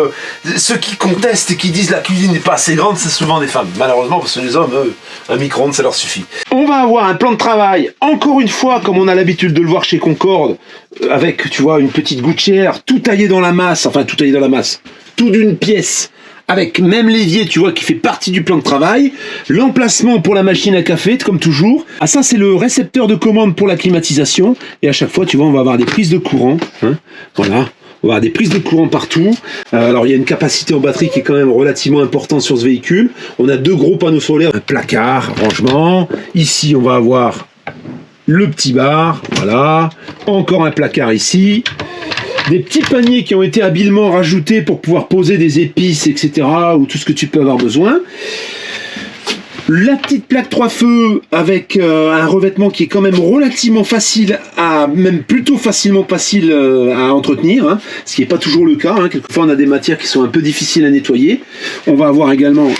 ceux qui contestent et qui disent la cuisine n'est pas assez grande, c'est souvent des femmes. Malheureusement, parce que les hommes, un micro-ondes, ça leur suffit. On va avoir un plan de travail, encore une fois, comme on a l'habitude de le voir chez Concorde, avec, tu vois, une petite gouttière, tout taillé dans la masse, enfin tout taillé dans la masse, tout d'une pièce. Avec même l'évier, tu vois, qui fait partie du plan de travail. L'emplacement pour la machine à café, comme toujours. Ah, ça, c'est le récepteur de commande pour la climatisation. Et à chaque fois, tu vois, on va avoir des prises de courant. Hein, voilà. On va avoir des prises de courant partout. Alors, il y a une capacité en batterie qui est quand même relativement importante sur ce véhicule. On a 2 gros panneaux solaires, un placard, rangement. Ici, on va avoir le petit bar. Voilà. Encore un placard ici. Des petits paniers qui ont été habilement rajoutés pour pouvoir poser des épices, etc. ou tout ce que tu peux avoir besoin. La petite plaque 3 feux avec un revêtement qui est quand même relativement facile même plutôt facilement facile à entretenir, hein, ce qui n'est pas toujours le cas. Hein. Quelquefois, on a des matières qui sont un peu difficiles à nettoyer. On va avoir également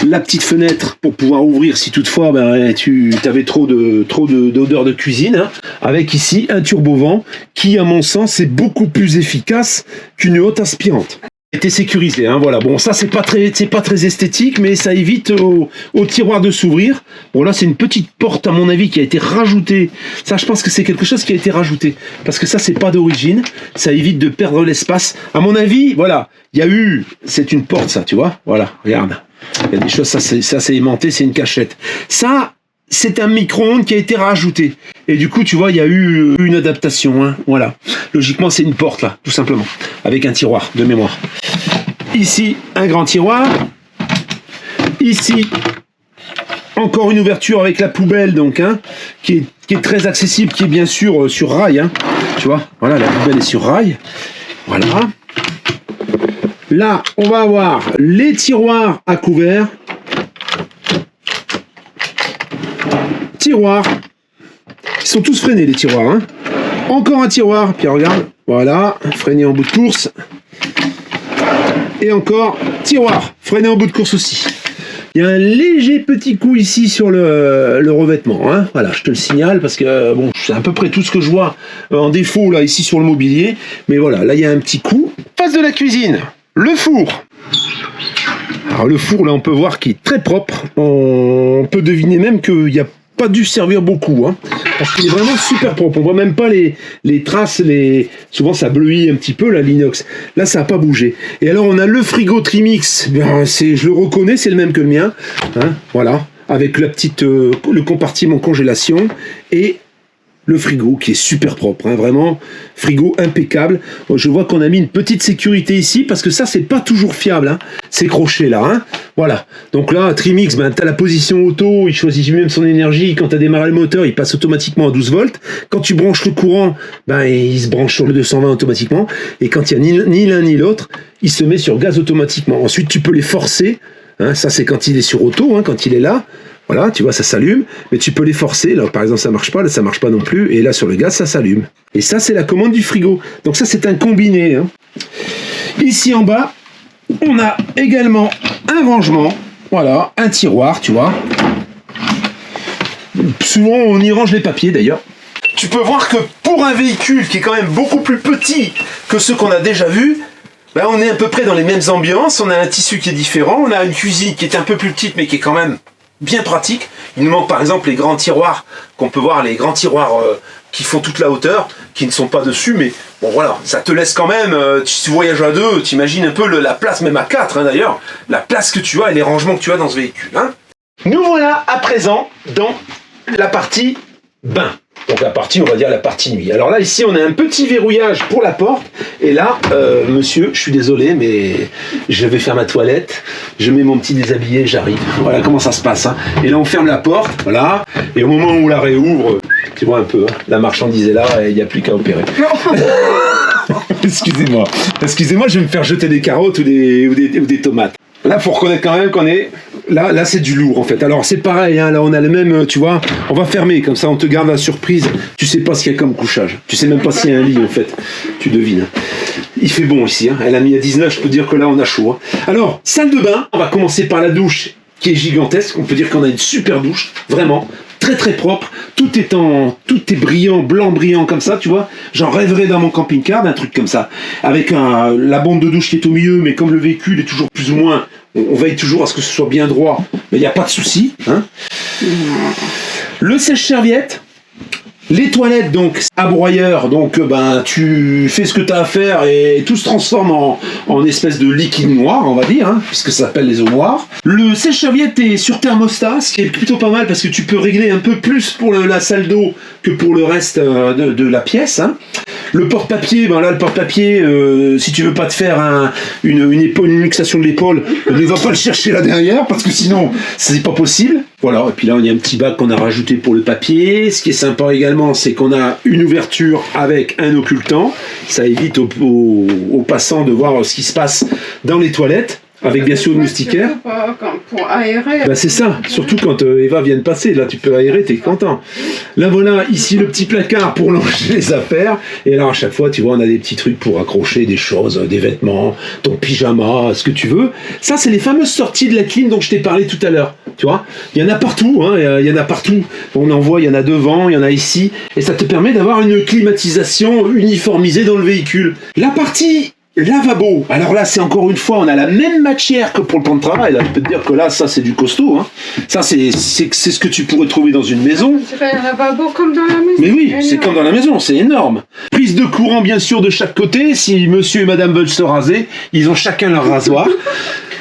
la petite fenêtre pour pouvoir ouvrir si toutefois tu avais trop d'odeur de cuisine, hein, avec ici un turbovent qui, à mon sens, est beaucoup plus efficace qu'une haute aspirante. Était sécurisé, hein, voilà. Bon, ça c'est pas très esthétique, mais ça évite au tiroir de s'ouvrir. Bon, là c'est une petite porte à mon avis qui a été rajoutée. Ça, je pense que c'est quelque chose qui a été rajouté parce que ça c'est pas d'origine. Ça évite de perdre l'espace. À mon avis, voilà, c'est une porte, ça, tu vois. Voilà, regarde. Il y a des choses, ça c'est aimanté, c'est une cachette. Ça, c'est un micro-ondes qui a été rajouté. Et du coup, tu vois, il y a eu une adaptation. Hein, voilà. Logiquement, c'est une porte, là, tout simplement. Avec un tiroir de mémoire. Ici, un grand tiroir. Ici, encore une ouverture avec la poubelle, donc, hein, qui est très accessible, qui est bien sûr sur rail. Hein, tu vois, voilà, la poubelle est sur rail. Voilà. Là, on va avoir les tiroirs à couvert. Tiroirs. Ils sont tous freinés, les tiroirs. Hein. Encore un tiroir. Puis regarde. Voilà. Freiné en bout de course. Et encore tiroir. Freiné en bout de course aussi. Il y a un léger petit coup ici sur le revêtement. Hein. Voilà, je te le signale parce que bon, c'est à peu près tout ce que je vois en défaut là ici sur le mobilier. Mais voilà, là il y a un petit coup. Face de la cuisine, le four. Alors le four là, on peut voir qu'il est très propre. On peut deviner même qu'il n'y a pas dû servir beaucoup, hein, parce qu'il est vraiment super propre. On voit même pas les traces, souvent ça bleuit un petit peu là, l'inox. Là ça n'a pas bougé. Et alors on a le frigo Trimix, je le reconnais, c'est le même que le mien, hein, voilà, avec la petite le compartiment congélation et le frigo qui est super propre, hein, vraiment frigo impeccable. Je vois qu'on a mis une petite sécurité ici parce que ça c'est pas toujours fiable, hein, ces crochets là, hein. Voilà, donc là Trimix, tu as la position auto, il choisit même son énergie. Quand tu as démarré le moteur, il passe automatiquement à 12 volts. Quand tu branches le courant, il se branche sur le 220 automatiquement. Et quand il n'y a ni l'un ni l'autre, il se met sur gaz automatiquement. Ensuite tu peux les forcer, hein, ça c'est quand il est sur auto, hein, quand il est là. Voilà, tu vois, ça s'allume, mais tu peux les forcer. Là, par exemple, ça marche pas, là, ça marche pas non plus. Et là, sur le gaz, ça s'allume. Et ça, c'est la commande du frigo. Donc ça, c'est un combiné. Hein. Ici, en bas, on a également un rangement. Voilà, un tiroir, tu vois. Souvent, on y range les papiers, d'ailleurs. Tu peux voir que pour un véhicule qui est quand même beaucoup plus petit que ceux qu'on a déjà vus, on est à peu près dans les mêmes ambiances. On a un tissu qui est différent. On a une cuisine qui est un peu plus petite, mais qui est quand même bien pratique. Il nous manque par exemple les grands tiroirs qu'on peut voir, les grands tiroirs qui font toute la hauteur, qui ne sont pas dessus, mais bon voilà, ça te laisse quand même, si tu voyages à 2, tu imagines un peu la place, même à 4 hein, d'ailleurs, la place que tu as et les rangements que tu as dans ce véhicule. Hein. Nous voilà à présent dans la partie bain. Donc la partie, on va dire la partie nuit. Alors là, ici, on a un petit verrouillage pour la porte. Et là, monsieur, je suis désolé, mais je vais faire ma toilette. Je mets mon petit déshabillé, j'arrive. Voilà comment ça se passe. Hein. Et là, on ferme la porte, voilà. Et au moment où on la réouvre, tu vois un peu, hein, la marchandise est là et il n'y a plus qu'à opérer. Excusez-moi, je vais me faire jeter des carottes ou des tomates. Là, faut reconnaître quand même qu'on est... Là, c'est du lourd, en fait. Alors, c'est pareil, hein, là, on a le même, tu vois, on va fermer, comme ça, on te garde la surprise. Tu sais pas ce qu'il y a comme couchage. Tu sais même pas s'il y a un lit, en fait. Tu devines. Il fait bon ici, hein. Elle a mis à 19, je peux dire que là, on a chaud. Hein. Alors, salle de bain, on va commencer par la douche, qui est gigantesque. On peut dire qu'on a une super douche, vraiment. très très propre, tout est brillant, blanc brillant comme ça, tu vois. J'en rêverais dans mon camping-car, d'un truc comme ça. Avec la bande de douche qui est au milieu, mais comme le véhicule est toujours plus ou moins, on veille toujours à ce que ce soit bien droit, mais il n'y a pas de souci. Hein. Le sèche-serviette. Les toilettes, donc, à broyeur, donc ben, tu fais ce que tu as à faire et tout se transforme en espèce de liquide noir, on va dire, hein, puisque ça s'appelle les eaux noires. Le sèche-serviette est sur thermostat, ce qui est plutôt pas mal parce que tu peux régler un peu plus pour la salle d'eau que pour le reste de la pièce. Hein. Le porte-papier, ben là, le porte-papier, si tu veux pas te faire une luxation de l'épaule, ne va pas le chercher là derrière parce que sinon, c'est pas possible. Voilà, et puis là, il y a un petit bac qu'on a rajouté pour le papier. Ce qui est sympa également, c'est qu'on a une ouverture avec un occultant. Ça évite aux passants de voir ce qui se passe dans les toilettes. Avec bien sûr le moustiquaire. Pour aérer. Ben c'est ça, surtout quand Eva vient de passer, là tu peux aérer, t'es content. Là voilà, ici le petit placard pour longer les affaires. Et là à chaque fois, tu vois, on a des petits trucs pour accrocher des choses, des vêtements, ton pyjama, ce que tu veux. Ça, c'est les fameuses sorties de la clim dont je t'ai parlé tout à l'heure. Tu vois, il y en a partout, hein, il y en a partout. On en voit, il y en a devant, il y en a ici. Et ça te permet d'avoir une climatisation uniformisée dans le véhicule. La partie lavabo, alors là c'est encore une fois, on a la même matière que pour le plan de travail, là je peux te dire que là ça c'est du costaud, hein. Ça c'est ce que tu pourrais trouver dans une maison. C'est un lavabo comme dans la maison. Mais oui, c'est comme dans la maison, c'est énorme. Prise de courant bien sûr de chaque côté, si monsieur et madame veulent se raser, ils ont chacun leur rasoir.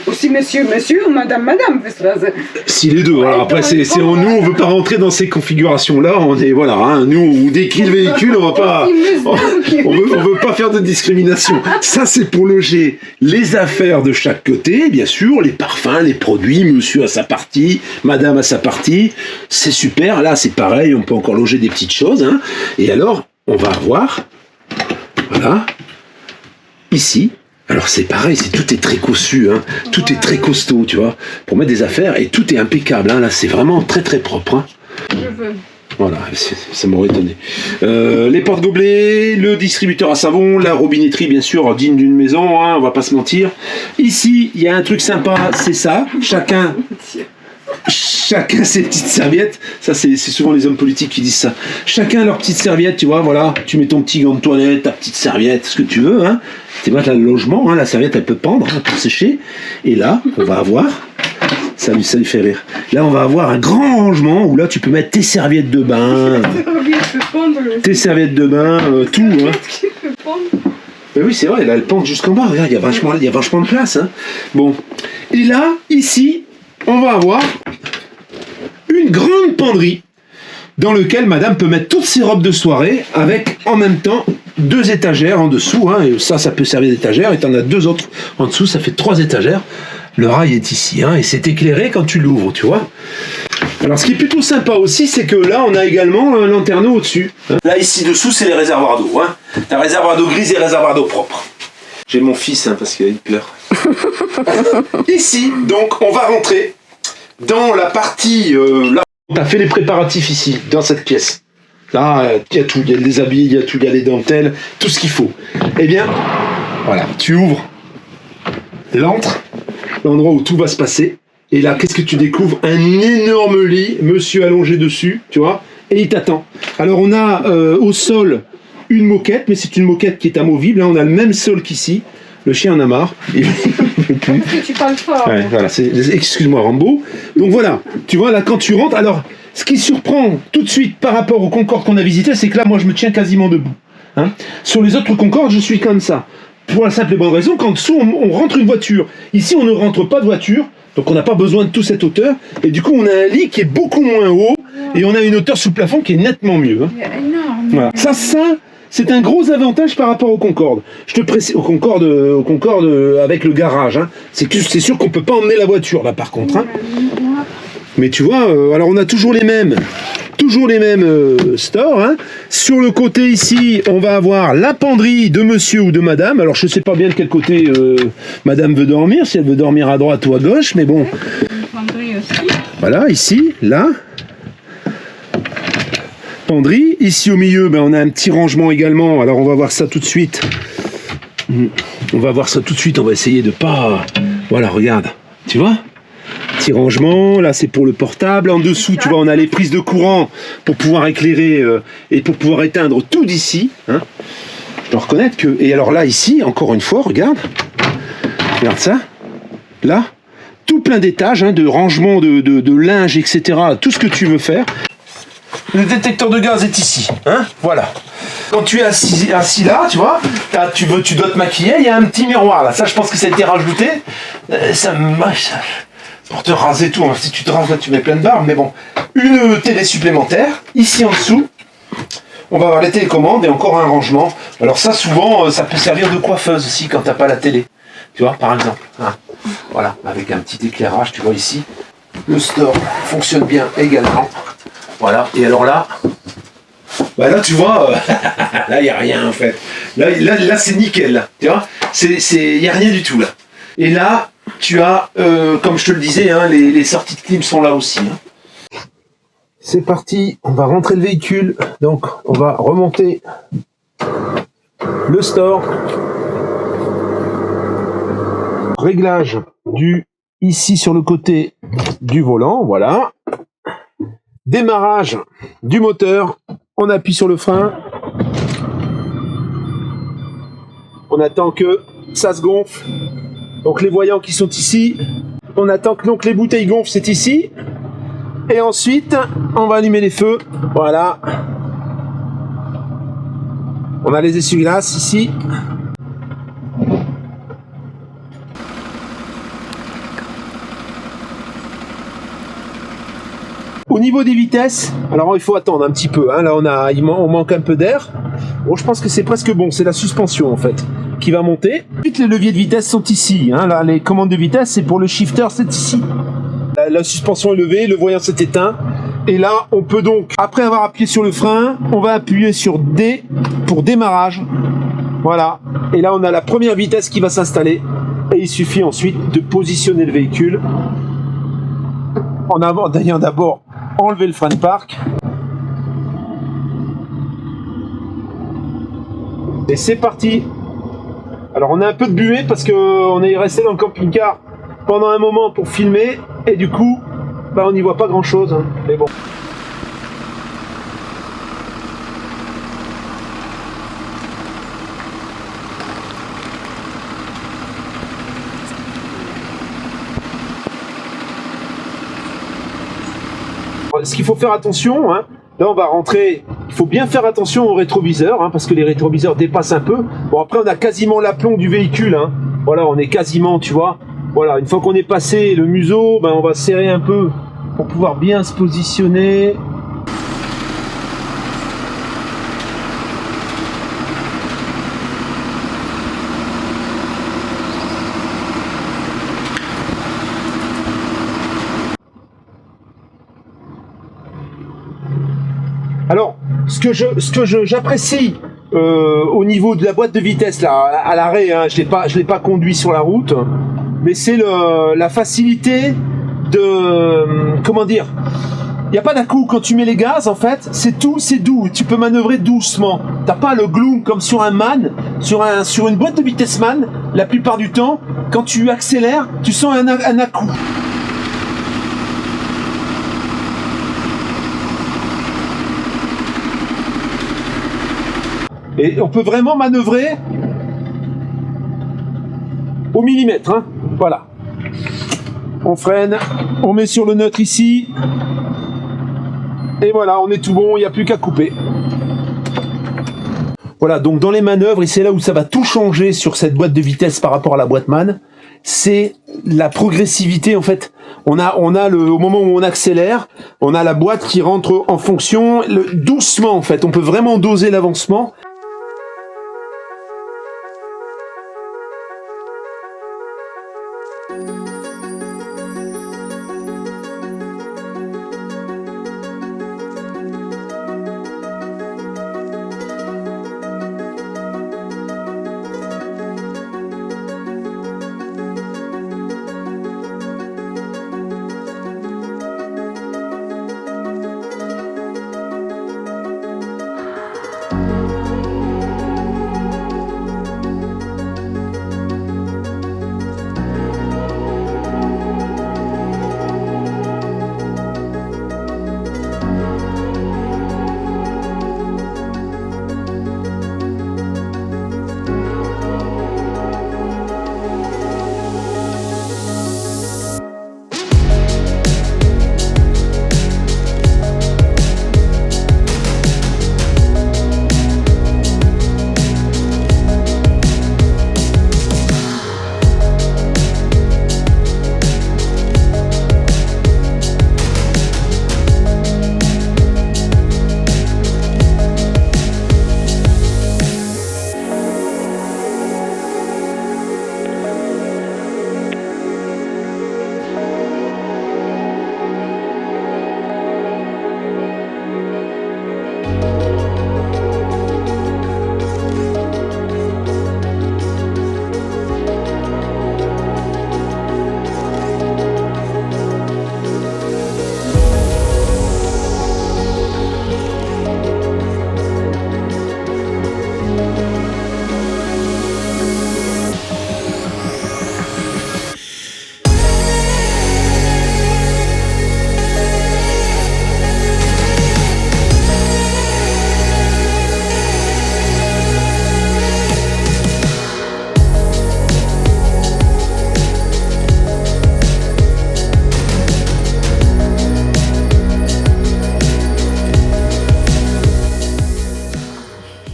Aussi monsieur, madame veut se raser. Si les deux, voilà. Après c'est nous, on veut pas rentrer dans ces configurations-là, on est, voilà, hein, nous on décrit le véhicule, on va pas, on veut pas faire de discrimination. Ça c'est pour loger les affaires de chaque côté, bien sûr, les parfums, les produits, monsieur à sa partie, madame à sa partie, c'est super, là c'est pareil, on peut encore loger des petites choses, hein. Et alors, on va avoir, voilà, ici, alors c'est pareil, tout est très cossu, hein. Tout est très costaud, tu vois, pour mettre des affaires, et tout est impeccable, hein. Là c'est vraiment très très propre. Hein. Je veux. Voilà, ça m'aurait étonné. Les porte-gobelets, le distributeur à savon, la robinetterie bien sûr, digne d'une maison, hein, on va pas se mentir. Ici, il y a un truc sympa, c'est ça, chacun ses petites serviettes, ça c'est souvent les hommes politiques qui disent ça. Chacun leur petite serviette, tu vois, voilà, tu mets ton petit gant de toilette, ta petite serviette, ce que tu veux, hein. Tu vois, là, le logement, hein, la serviette elle peut pendre hein, pour sécher. Et là, on va avoir, ça lui fait rire. Là, on va avoir un grand rangement où là tu peux mettre tes serviettes de bain, tes serviettes de bain, tout. Hein. Mais oui, c'est vrai, là elles pendent jusqu'en bas, regarde, il y a vachement de place. Hein. Bon, et là, ici, on va avoir une grande penderie dans laquelle madame peut mettre toutes ses robes de soirée avec en même temps 2 étagères en dessous, hein, et ça peut servir d'étagère, et t'en as 2 autres en dessous, ça fait 3 étagères. Le rail est ici, hein, et c'est éclairé quand tu l'ouvres, tu vois. Alors ce qui est plutôt sympa aussi, c'est que là on a également un lanterneau au-dessus. Hein. Là ici dessous c'est les réservoirs d'eau, hein. T'as réservoir d'eau grise et réservoir d'eau propre. J'ai mon fils hein, parce qu'il pleure. Ici, donc on va rentrer dans la partie... là, on a fait les préparatifs ici, dans cette pièce. Là, il y a tout, il y a les habits, il y a tout, il y a les dentelles, tout ce qu'il faut. Eh bien, voilà, tu ouvres l'endroit où tout va se passer. Et là, qu'est-ce que tu découvres? Un énorme lit, monsieur allongé dessus, tu vois, et il t'attend. Alors, on a au sol une moquette, mais c'est une moquette qui est amovible. Là, on a le même sol qu'ici. Le chien en a marre. Il veut plus. Parce que tu parles fort. Ouais, voilà, excuse-moi Rambo. Donc voilà, tu vois, là, quand tu rentres, alors, ce qui surprend tout de suite par rapport au Concorde qu'on a visité, c'est que là, moi, je me tiens quasiment debout. Hein. Sur les autres Concorde, je suis comme ça. Pour la simple et bonne raison qu'en dessous, on rentre une voiture. Ici, on ne rentre pas de voiture, donc on n'a pas besoin de toute cette hauteur. Et du coup, on a un lit qui est beaucoup moins haut, et on a une hauteur sous plafond qui est nettement mieux. Hein. C'est énorme. Voilà. Ça, c'est un gros avantage par rapport au Concorde. Je te précise, au Concorde avec le garage. Hein. C'est sûr qu'on peut pas emmener la voiture là par contre. Hein. Mais tu vois, alors on a toujours les mêmes stores. Hein. Sur le côté ici, on va avoir la penderie de monsieur ou de madame. Alors je sais pas bien de quel côté madame veut dormir, si elle veut dormir à droite ou à gauche, mais bon. Penderie aussi. Voilà, ici, là. Penderie. Ici au milieu, ben, on a un petit rangement également. Alors on va voir ça tout de suite. On va voir ça tout de suite. On va essayer de pas... Voilà, regarde. Tu vois? Petit rangement, là c'est pour le portable. En dessous, tu vois, on a les prises de courant pour pouvoir éclairer et pour pouvoir éteindre tout d'ici. Hein. Je dois reconnaître que... Et alors là, ici, encore une fois, regarde. Regarde ça. Là, tout plein d'étages, hein, de rangement de linge, etc. Tout ce que tu veux faire. Le détecteur de gaz est ici. Hein, voilà. Quand tu es assis là, tu vois, tu dois te maquiller, il y a un petit miroir là. Ça, je pense que ça a été rajouté. Pour te raser tout. Hein. Si tu te rases là, tu mets plein de barres. Mais bon, une télé supplémentaire. Ici en dessous, on va avoir les télécommandes et encore un rangement. Alors ça, souvent, ça peut servir de coiffeuse aussi quand t'as pas la télé. Tu vois, par exemple. Hein. Voilà, avec un petit éclairage, tu vois ici. Le store fonctionne bien également. Voilà, et alors là, bah là tu vois, là il n'y a rien en fait. Là c'est nickel, là, tu vois. Il n'y a rien du tout là. Et là, tu as, comme je te le disais, hein, les sorties de clim sont là aussi. Hein. C'est parti, on va rentrer le véhicule. Donc on va remonter le store. Réglage ici sur le côté du volant, voilà. Démarrage du moteur, on appuie sur le frein. On attend que ça se gonfle. Donc les voyants qui sont ici. On attend que donc les bouteilles gonflent, c'est ici. Et ensuite, on va allumer les feux. Voilà. On a les essuie-glaces ici. Au niveau des vitesses, alors il faut attendre un petit peu. Hein. Là, on manque un peu d'air. Bon, je pense que c'est presque bon. C'est la suspension en fait qui va monter. Ensuite, les leviers de vitesse sont ici. Hein. Là, les commandes de vitesse, c'est pour le shifter, c'est ici. La suspension est levée, le voyant s'est éteint. Et là, on peut donc, après avoir appuyé sur le frein, on va appuyer sur D pour démarrage. Voilà. Et là, on a la première vitesse qui va s'installer. Et il suffit ensuite de positionner le véhicule. En avant, d'ailleurs, d'abord, enlever le frein de parc. Et c'est parti. Alors on a un peu de buée parce qu'on est resté dans le camping-car pendant un moment pour filmer. Et du coup, bah, on n'y voit pas grand-chose. Hein. Mais bon. Ce qu'il faut faire attention, hein, là on va rentrer, il faut bien faire attention aux rétroviseurs, hein, parce que les rétroviseurs dépassent un peu. Bon, après on a quasiment l'aplomb du véhicule, hein. Voilà, on est quasiment, tu vois, voilà, une fois qu'on est passé le museau, ben, on va serrer un peu pour pouvoir bien se positionner. Alors, ce que j'apprécie au niveau de la boîte de vitesse là, à l'arrêt, hein, je l'ai pas conduit sur la route, mais c'est la facilité de, comment dire, il n'y a pas d'un-coup quand tu mets les gaz en fait, c'est doux, tu peux manœuvrer doucement. T'as pas le gloom comme sur un man, sur une boîte de vitesse man, la plupart du temps, quand tu accélères, tu sens un à-coup. Et on peut vraiment manœuvrer au millimètre, hein. Voilà. On freine, on met sur le neutre ici. Et voilà, on est tout bon, il n'y a plus qu'à couper. Voilà, donc dans les manœuvres, et c'est là où ça va tout changer sur cette boîte de vitesse par rapport à la boîte man, c'est la progressivité en fait. On a au moment où on accélère, on a la boîte qui rentre en fonction doucement en fait. On peut vraiment doser l'avancement.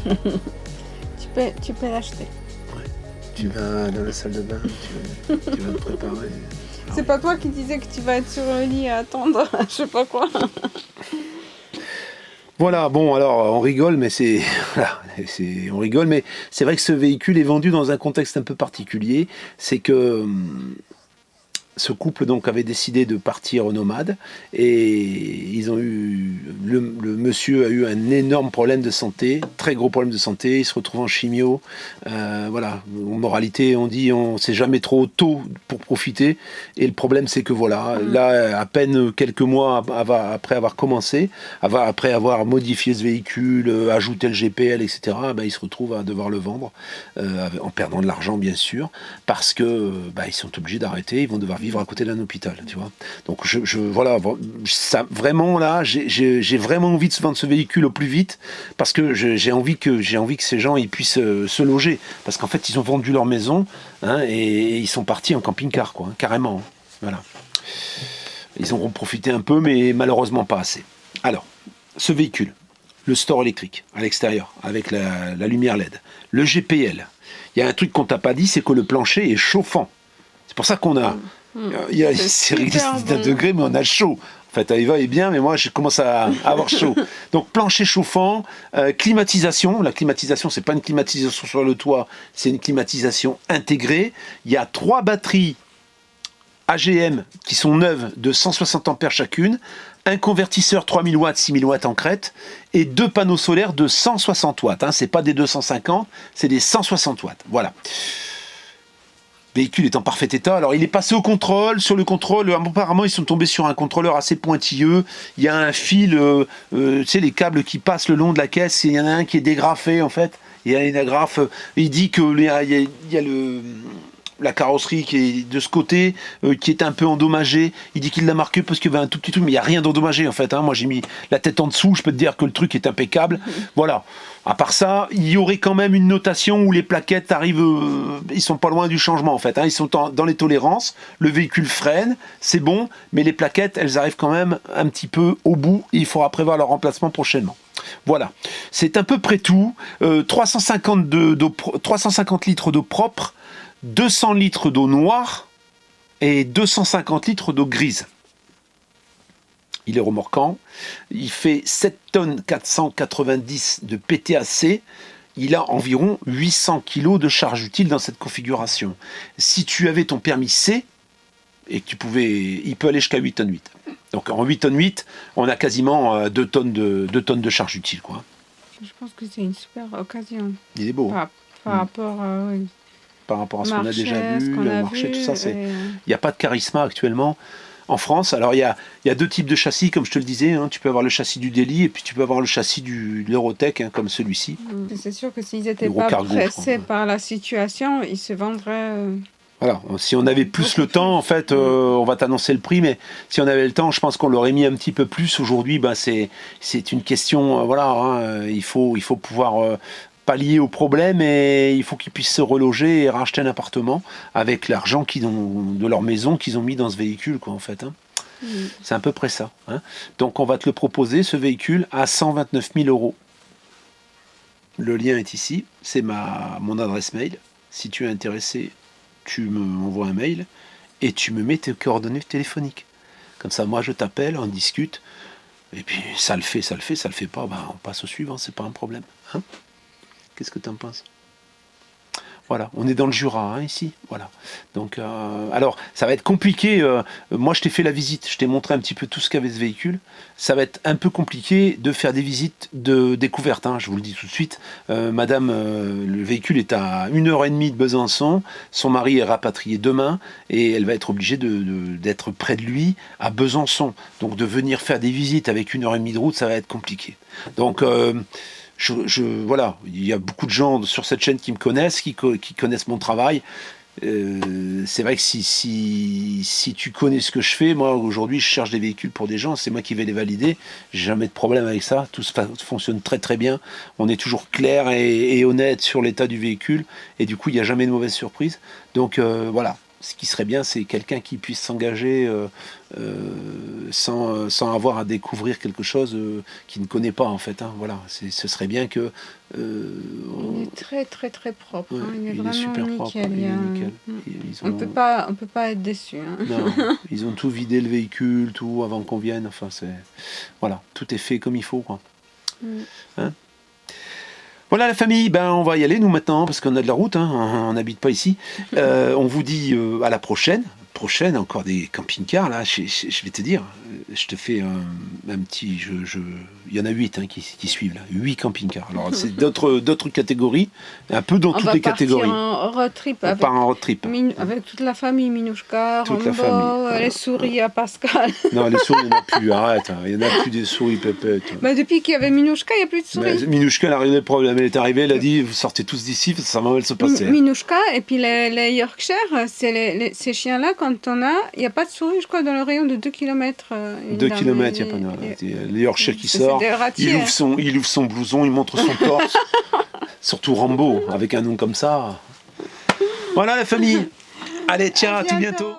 Tu peux l'acheter. Ouais. Tu vas dans la salle de bain, tu vas te préparer. C'est pas toi qui disais que tu vas être sur le lit à attendre, je sais pas quoi. Voilà, bon, alors on rigole, mais on rigole, mais c'est vrai que ce véhicule est vendu dans un contexte un peu particulier. C'est que ce couple donc avait décidé de partir au nomade et ils ont eu le monsieur a eu un énorme problème de santé, très gros problème de santé, il se retrouve en chimio. Voilà, en moralité on dit on c'est jamais trop tôt pour profiter et le problème c'est que voilà, là à peine quelques mois après avoir commencé, après avoir modifié ce véhicule, ajouté le GPL, etc., ben, il se retrouve à devoir le vendre en perdant de l'argent bien sûr parce que ils sont obligés d'arrêter, ils vont devoir vivre à côté d'un hôpital, tu vois. Donc voilà, ça vraiment là, j'ai vraiment envie de se vendre ce véhicule au plus vite parce que j'ai envie que ces gens ils puissent se loger parce qu'en fait ils ont vendu leur maison et ils sont partis en camping-car quoi, carrément. Voilà. Ils auront profité un peu mais malheureusement pas assez. Alors, ce véhicule, le store électrique à l'extérieur avec la lumière LED, le GPL. Il y a un truc qu'on t'a pas dit, c'est que le plancher est chauffant. C'est pour ça qu'on a c'est réglé à degrés, mais on a chaud. En fait, Eva est bien, mais moi, je commence à avoir chaud. Donc, plancher chauffant, climatisation. La climatisation, c'est pas une climatisation sur le toit, c'est une climatisation intégrée. Il y a 3 batteries AGM qui sont neuves de 160 ampères chacune, un convertisseur 3000 watts, 6000 watts en crête, et 2 panneaux solaires de 160 watts. C'est pas des 250, c'est des 160 watts. Voilà. Le véhicule est en parfait état. Alors, il est passé au contrôle. Sur le contrôle, apparemment, ils sont tombés sur un contrôleur assez pointilleux. Il y a un fil, tu sais, les câbles qui passent le long de la caisse. Il y en a un qui est dégrafé, en fait. Il y a une agrafe. Il dit qu'il y a la carrosserie qui est de ce côté, qui est un peu endommagée. Il dit qu'il l'a marqué parce qu'il y avait un tout petit truc, mais il n'y a rien d'endommagé, en fait. Moi, j'ai mis la tête en dessous. Je peux te dire que le truc est impeccable. Voilà. À part ça, il y aurait quand même une notation où les plaquettes arrivent, ils sont pas loin du changement en fait. Ils sont dans les tolérances, le véhicule freine, c'est bon, mais les plaquettes, elles arrivent quand même un petit peu au bout et il faudra prévoir leur remplacement prochainement. Voilà, c'est à peu près tout. 350 litres d'eau propre, 200 litres d'eau noire et 250 litres d'eau grise. Il est remorquant, il fait 7 tonnes 490 de PTAC, il a environ 800 kg de charge utile dans cette configuration. Si tu avais ton permis C, et que il peut aller jusqu'à 8 tonnes 8. Donc en 8 tonnes 8, on a quasiment 2 tonnes de charge utile, quoi. Je pense que c'est une super occasion. Il est beau. Par rapport à ce qu'on a déjà vu, le marché, tout ça. Il n'y a pas de charisme actuellement. En France, alors il y a 2 types de châssis, comme je te le disais. Tu peux avoir le châssis du Daily et puis tu peux avoir le châssis de l'Eurotech, comme celui-ci. C'est sûr que s'ils n'étaient pas pressés par la situation, ils se vendraient. Voilà, si on avait plus le temps, en fait, on va t'annoncer le prix, mais si on avait le temps, je pense qu'on l'aurait mis un petit peu plus. Aujourd'hui, c'est une question, il faut pouvoir pallier au problème et il faut qu'ils puissent se reloger et racheter un appartement avec l'argent de leur maison qu'ils ont mis dans ce véhicule, quoi, en fait. C'est à peu près ça. Donc on va te le proposer, ce véhicule, à 129 000 €. Le lien est ici, c'est mon adresse mail. Si tu es intéressé, tu m'envoies un mail et tu me mets tes coordonnées téléphoniques. Comme ça, moi, je t'appelle, on discute. Et puis, ça le fait pas, on passe au suivant, c'est pas un problème. Qu'est-ce que tu en penses ? Voilà, on est dans le Jura, ici. Voilà. Donc, alors, ça va être compliqué. Moi, je t'ai fait la visite, je t'ai montré un petit peu tout ce qu'avait ce véhicule. Ça va être un peu compliqué de faire des visites de découverte, je vous le dis tout de suite. Madame, le véhicule est à 1h30 de Besançon. Son mari est rapatrié demain et elle va être obligée d'être près de lui à Besançon. Donc, de venir faire des visites avec 1h30 de route, ça va être compliqué. Donc, voilà, il y a beaucoup de gens sur cette chaîne qui me connaissent, qui connaissent mon travail. C'est vrai que si tu connais ce que je fais, moi aujourd'hui je cherche des véhicules pour des gens, c'est moi qui vais les valider, j'ai jamais de problème avec ça, tout fonctionne très très bien, on est toujours clair et honnête sur l'état du véhicule et du coup il n'y a jamais de mauvaise surprise. Donc voilà, ce qui serait bien, c'est quelqu'un qui puisse s'engager sans avoir à découvrir quelque chose qu'il ne connaît pas en fait. Hein. Voilà, ce serait bien que. Il est très très très propre. Ouais, Hein. Il est il est vraiment super nickel. propre. Il est nickel. On peut pas être déçu. Hein. Non, ils ont tout vidé le véhicule, tout avant qu'on vienne. Enfin, voilà, tout est fait comme il faut, quoi. Hein? Voilà la famille, ben on va y aller nous maintenant parce qu'on a de la route, hein, on n'habite pas ici. On vous dit à la prochaine. Prochaine, encore des camping-cars là. Je vais te dire, je te fais un petit, il y en a 8 hein, qui suivent là, 8 camping-cars. Alors c'est d'autres catégories, un peu dans toutes les catégories. On va partir en road trip. On part en road trip. Avec toute la famille, Minouchka, Toute la Rambo, famille. les souris à Pascal. Non, les souris, il n'y en a plus, arrête, hein, il n'y en a plus des souris pépettes. Bah, depuis qu'il y avait Minouchka, il n'y a plus de souris. Bah, Minouchka, elle a réglé le problème, elle est arrivée, elle a dit, vous sortez tous d'ici, ça va mal se passer. Minouchka, et puis les Yorkshire, ces chiens-là, quand on a, il n'y a pas de souris, je crois, dans le rayon de 2 km. 2 km, il n'y a pas de... Les Yorkshire qui sort, il ouvre son blouson, il montre son torse. Surtout Rambo, avec un nom comme ça. Voilà la famille. Allez, tiens, à tout bientôt.